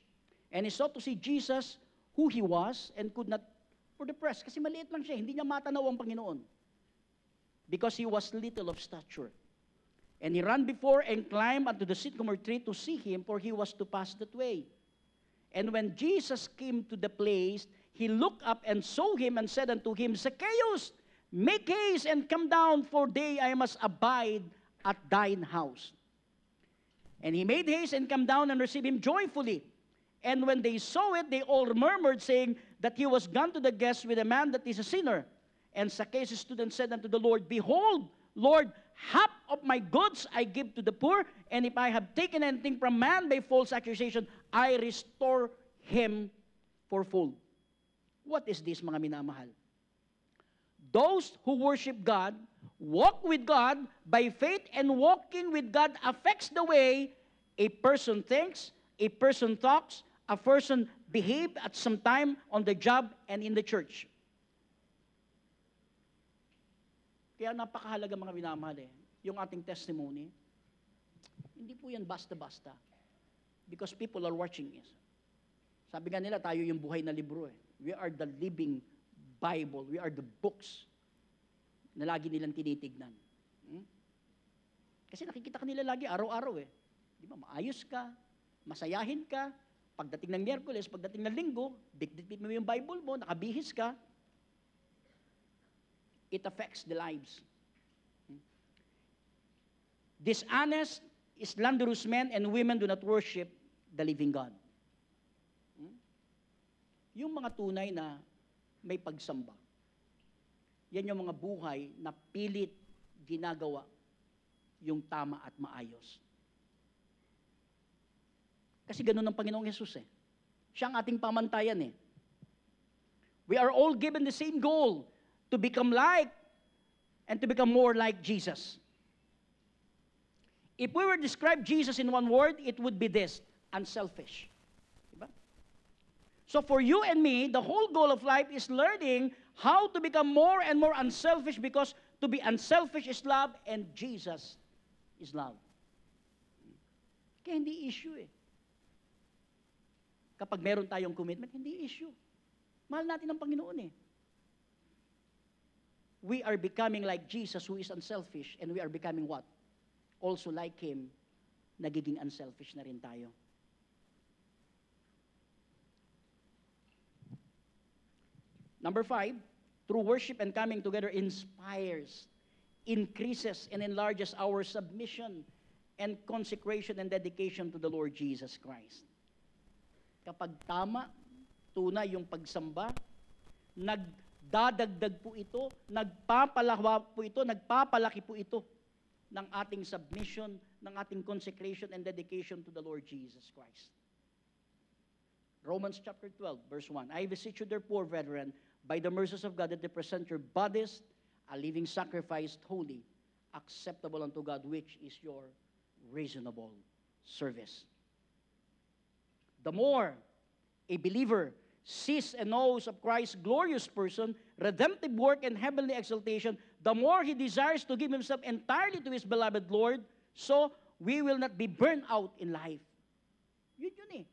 And he sought to see Jesus, who he was, and could not for the press. Kasi maliit lang siya, hindi niya matanaw ang Panginoon. Because he was little of stature. And he ran before and climbed unto the sycamore tree to see him, for he was to pass that way. And when Jesus came to the place, he looked up and saw him and said unto him, Zacchaeus, make haste and come down, for today I must abide at thine house. And he made haste and come down and received him joyfully. And when they saw it, they all murmured, saying that he was gone to the guests with a man that is a sinner. And Zacchaeus stood and said unto the Lord, Behold, Lord, half of my goods I give to the poor, and if I have taken anything from man by false accusation, I restore him fourfold. What is this, mga minamahal? Those who worship God, walk with God by faith, and walking with God affects the way a person thinks, a person talks, a person behaves at some time on the job and in the church. Kaya napakahalaga, mga minamahal, yung ating testimony, hindi po yan basta-basta. Because people are watching us. Sabi nga nila, tayo yung buhay na libro. We are the living Bible. We are the books na lagi nilang tinitignan. Kasi nakikita ka nila lagi, araw-araw . Di ba, maayos ka, masayahin ka, pagdating ng Miyerkules, pagdating ng Linggo, dikdikit mo yung Bible mo, nakabihis ka, it affects the lives. Dishonest, slanderous men and women do not worship the living God. Yung mga tunay na may pagsamba, yan yung mga buhay na pilit ginagawa yung tama at maayos. Kasi ganun ang Panginoong Jesus . Siya ang ating pamantayan . We are all given the same goal, to become like and to become more like Jesus. If we were to describe Jesus in one word, it would be this: unselfish. Diba? So for you and me, the whole goal of life is learning how to become more and more unselfish, because to be unselfish is love and Jesus is love. Kaya hindi issue . Kapag meron tayong commitment, hindi issue. Mahal natin ang Panginoon . We are becoming like Jesus, who is unselfish, and we are becoming what? Also like Him, nagiging unselfish na rin tayo. Number 5, true worship and coming together inspires, increases, and enlarges our submission and consecration and dedication to the Lord Jesus Christ. Kapag tama, tunay yung pagsamba, nagdadagdag po ito, nagpapalaki po ito ng ating submission, ng ating consecration and dedication to the Lord Jesus Christ. Romans chapter 12, verse 1. I beseech you therefore, brethren, by the mercies of God, that they present your bodies a living sacrifice, holy, acceptable unto God, which is your reasonable service. The more a believer sees and knows of Christ's glorious person, redemptive work, and heavenly exaltation, the more he desires to give himself entirely to his beloved Lord, so we will not be burned out in life. Yun .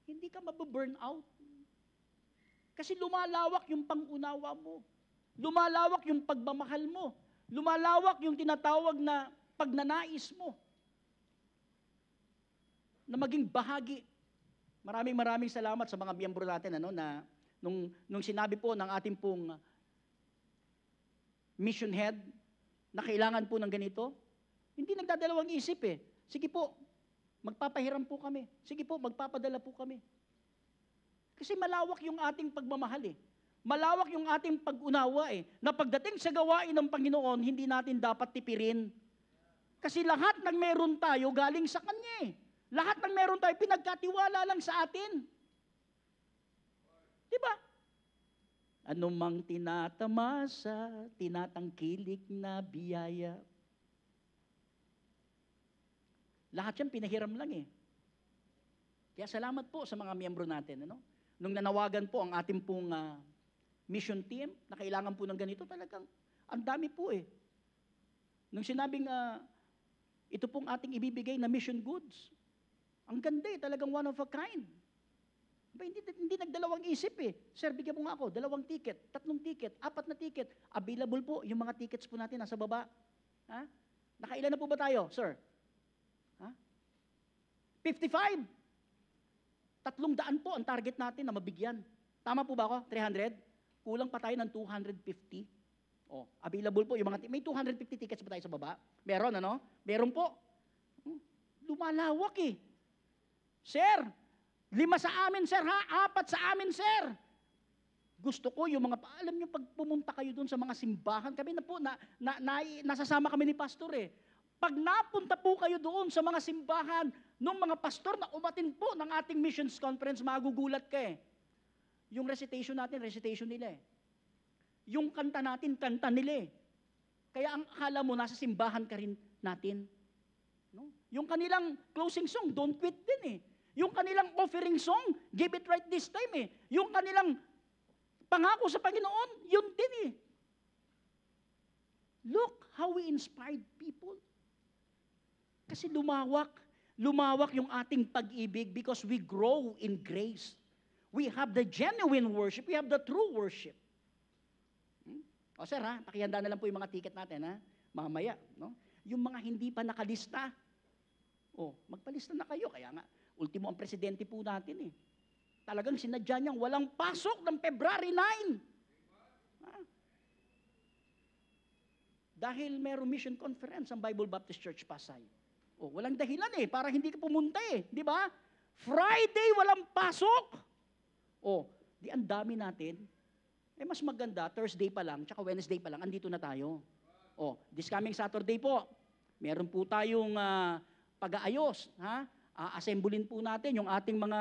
Hindi ka mababurn out. Kasi lumalawak yung pangunawa mo. Lumalawak yung pagmamahal mo. Lumalawak yung tinatawag na pagnanais mo na maging bahagi. Maraming salamat sa mga miyembro natin na nung sinabi po ng ating pong mission head na kailangan po ng ganito, hindi nagdadalawang isip . Sige po, magpapahiram po kami. Sige po, magpapadala po kami. Kasi malawak yung ating pagmamahal . Malawak yung ating pag-unawa . Na pagdating sa gawain ng Panginoon, hindi natin dapat tipirin. Kasi lahat ng meron tayo galing sa Kanya . Lahat ng meron tayo, pinagkatiwala lang sa atin. Diba? Anumang tinatamasa, tinatangkilik na biyaya. Lahat yan pinahiram lang . Kaya salamat po sa mga miyembro natin. Nung nanawagan po ang ating pong mission team, na kailangan po ng ganito, talagang ang dami po . Nung sinabing, ito pong ating ibibigay na mission goods. Ang ganda talagang one of a kind. Hindi nagdalawang isip Sir, bigyan mo nga ako, 2 ticket, 3 ticket, 4 na ticket. Available po yung mga tickets po natin nasa baba. Ha? Nakailan na po ba tayo, sir? Ha? 55. 300 po ang target natin na mabigyan. Tama po ba ako? 300? Kulang pa tayo ng 250. Available po yung mga may 250 tickets pa tayo sa baba. Meron, ano? Meron po. Lumalawak Sir, 5 sa amin, sir, ha? 4 sa amin, sir. Gusto ko yung mga, alam nyo, pag pumunta kayo doon sa mga simbahan, kami na po, nasasama kami ni pastor Pag napunta po kayo doon sa mga simbahan, nung mga pastor na umatin po ng ating missions conference, magugulat ka Yung recitation natin, recitation nila Yung kanta natin, kanta nila Kaya ang akala mo, nasa simbahan ka rin natin. No? Yung kanilang closing song, Don't Quit din Yung kanilang offering song, Give It Right This Time Yung kanilang pangako sa Panginoon, yun din Look how we inspired people. Kasi lumawak yung ating pag-ibig because we grow in grace. We have the genuine worship, we have the true worship. O sir pakihanda na lang po yung mga ticket natin mamaya. No? Yung mga hindi pa nakalista, magpalista na kayo. Kaya nga, ultimo ang presidente po natin Talagang sinadya niyang walang pasok ng February 9. Dahil mayroong mission conference ang Bible Baptist Church Pasay. Walang dahilan para hindi ka pumunta di ba? Friday walang pasok. Di ang dami natin. Mas maganda, Thursday pa lang, tsaka Wednesday pa lang, andito na tayo. This coming Saturday po, meron po tayong pag-aayos. Assemblein po natin yung ating mga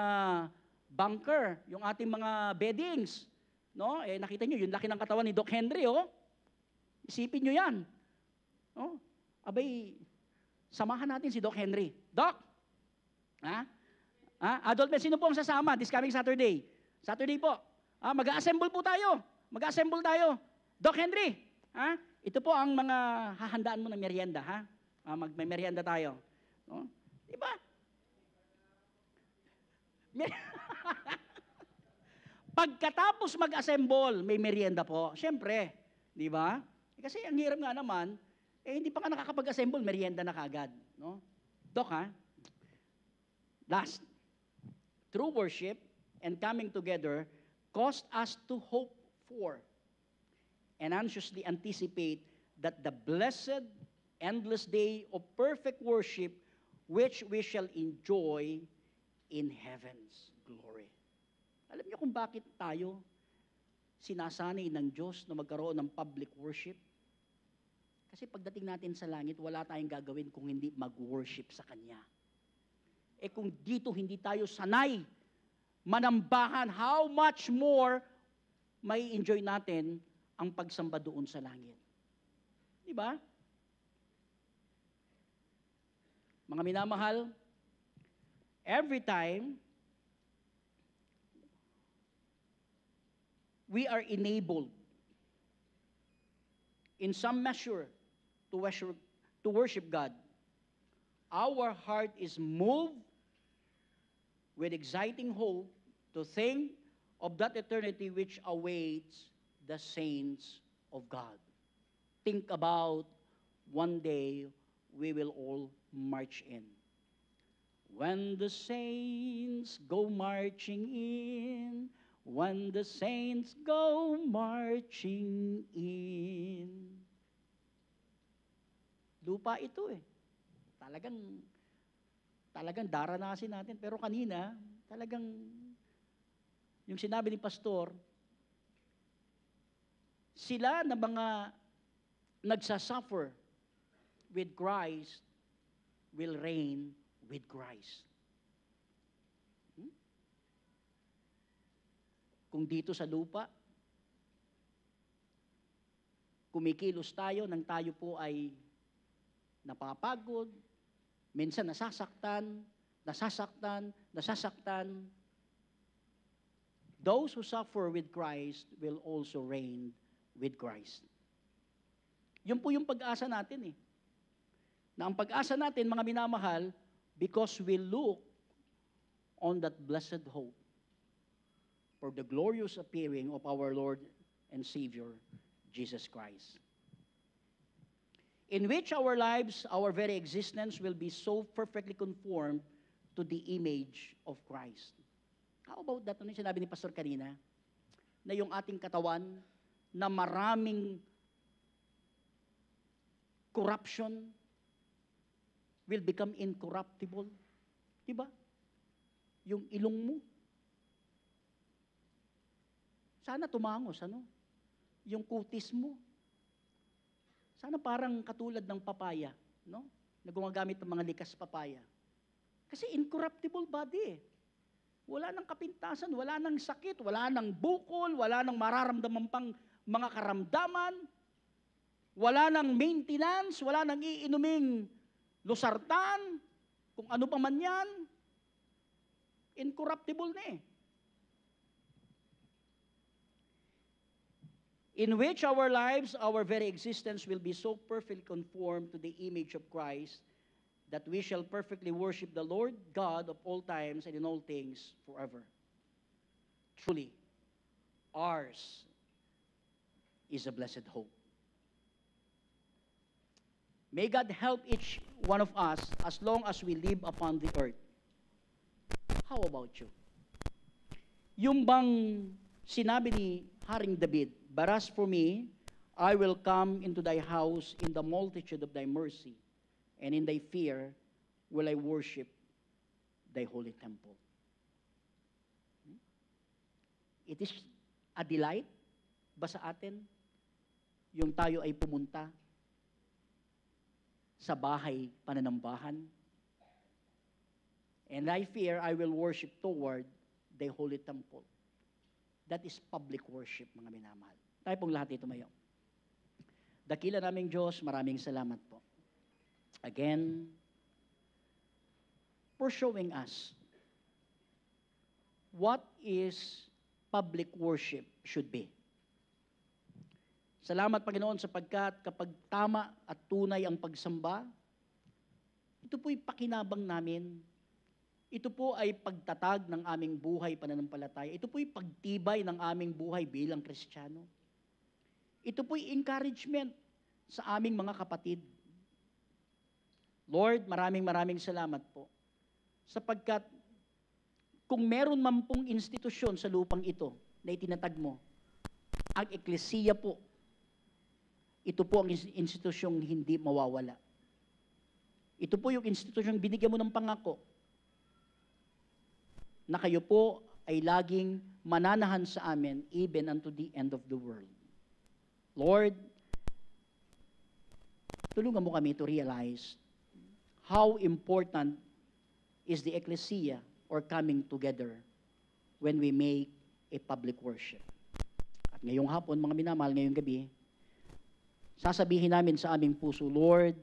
bunker, yung ating mga beddings. No? Nakita nyo, yung laki ng katawan ni Doc Henry, Isipin nyo yan. Abay, samahan natin si Doc Henry. Doc! Adult men, sino po ang sasama this coming Saturday? Saturday po. Mag-assemble po tayo. Mag-assemble tayo. Doc Henry, ito po ang mga hahandaan mo ng merienda, may merienda tayo. No? Diba? Pagkatapos mag-assemble, may merienda po. Siyempre, di ba? Kasi ang hirap nga naman, hindi pa ka nakakapag-assemble, merienda na kagad. No? Doc, Last, true worship and coming together caused us to hope for and anxiously anticipate that the blessed, endless day of perfect worship which we shall enjoy in heaven's glory. Alam niyo kung bakit tayo sinasanay ng Diyos na magkaroon ng public worship? Kasi pagdating natin sa langit, wala tayong gagawin kung hindi mag-worship sa Kanya. Kung dito hindi tayo sanay manambahan, how much more may enjoy natin ang pagsamba doon sa langit. Di ba? Mga minamahal, every time we are enabled in some measure to worship God, our heart is moved with exciting hope to think of that eternity which awaits the saints of God. Think about one day we will all march in. When the saints go marching in, when the saints go marching in. Lupa ito Talagang daranasin natin. Pero kanina, talagang yung sinabi ni Pastor, sila na mga nagsasuffer with Christ will reign with Christ. Kung dito sa lupa, kumikilos tayo nang tayo po ay napapagod, minsan nasasaktan. Those who suffer with Christ will also reign with Christ. Yun po yung pag-asa natin Na ang pag-asa natin, mga minamahal, because we look on that blessed hope for the glorious appearing of our Lord and Savior, Jesus Christ. In which our lives, our very existence will be so perfectly conformed to the image of Christ. How about that? Ano yung sinabi ni Pastor kanina? Na yung ating katawan, na maraming corruption, will become incorruptible. Diba? Yung ilong mo. Sana tumangos, ano? Yung kutis mo. Sana parang katulad ng papaya, no? Na gumagamit ng mga likas papaya. Kasi incorruptible body eh. Wala nang kapintasan, wala nang sakit, wala nang bukol, wala nang mararamdaman pang mga karamdaman, wala nang maintenance, wala nang iinuming losartan, kung ano pa man yan, incorruptible na eh. In which our lives, our very existence will be so perfectly conformed to the image of Christ that we shall perfectly worship the Lord God of all times and in all things forever. Truly, ours is a blessed hope. May God help each one of us as long as we live upon the earth. How about you? Yung bang sinabi ni Haring David, "But as for me, I will come into thy house in the multitude of thy mercy, and in thy fear will I worship thy holy temple." It is a delight ba sa atin yung tayo ay pumunta sa bahay pananambahan? And I fear I will worship toward the holy temple. That is public worship, mga minamahal. Tayo pong lahat ito mayo. Dakila naming Diyos, maraming salamat po. Again, for showing us what is public worship should be. Salamat, Panginoon, sapagkat kapag tama at tunay ang pagsamba, ito po'y pakinabang namin. Ito po ay pagtatag ng aming buhay pananampalataya. Ito po'y pagtibay ng aming buhay bilang Kristiyano. Ito po'y encouragement sa aming mga kapatid. Lord, maraming salamat po. Sapagkat kung meron man pong institusyon sa lupang ito na itinatag mo, ang eklesiya po, ito po ang institusyong hindi mawawala. Ito po yung institusyong binigyan mo ng pangako na kayo po ay laging mananahan sa amin even unto the end of the world. Lord, tulungan mo kami to realize how important is the ecclesia or coming together when we make a public worship. At ngayong hapon, mga minamahal, ngayong gabi, sasabihin namin sa aming puso, Lord,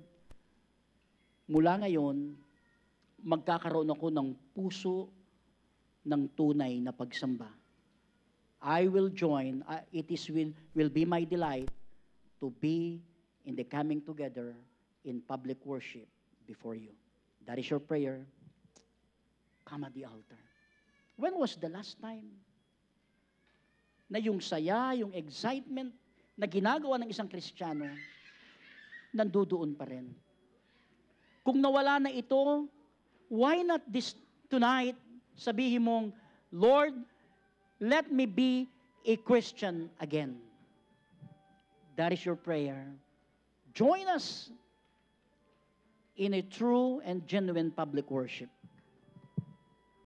mula ngayon, magkakaroon ako ng puso ng tunay na pagsamba. I will join, will be my delight to be in the coming together in public worship before you. That is your prayer. Come at the altar. When was the last time na yung saya, yung excitement na ginagawa ng isang Kristiyano, nandoon pa rin? Kung nawala na ito, why not this tonight, sabihin mong, Lord, let me be a Christian again. That is your prayer. Join us in a true and genuine public worship.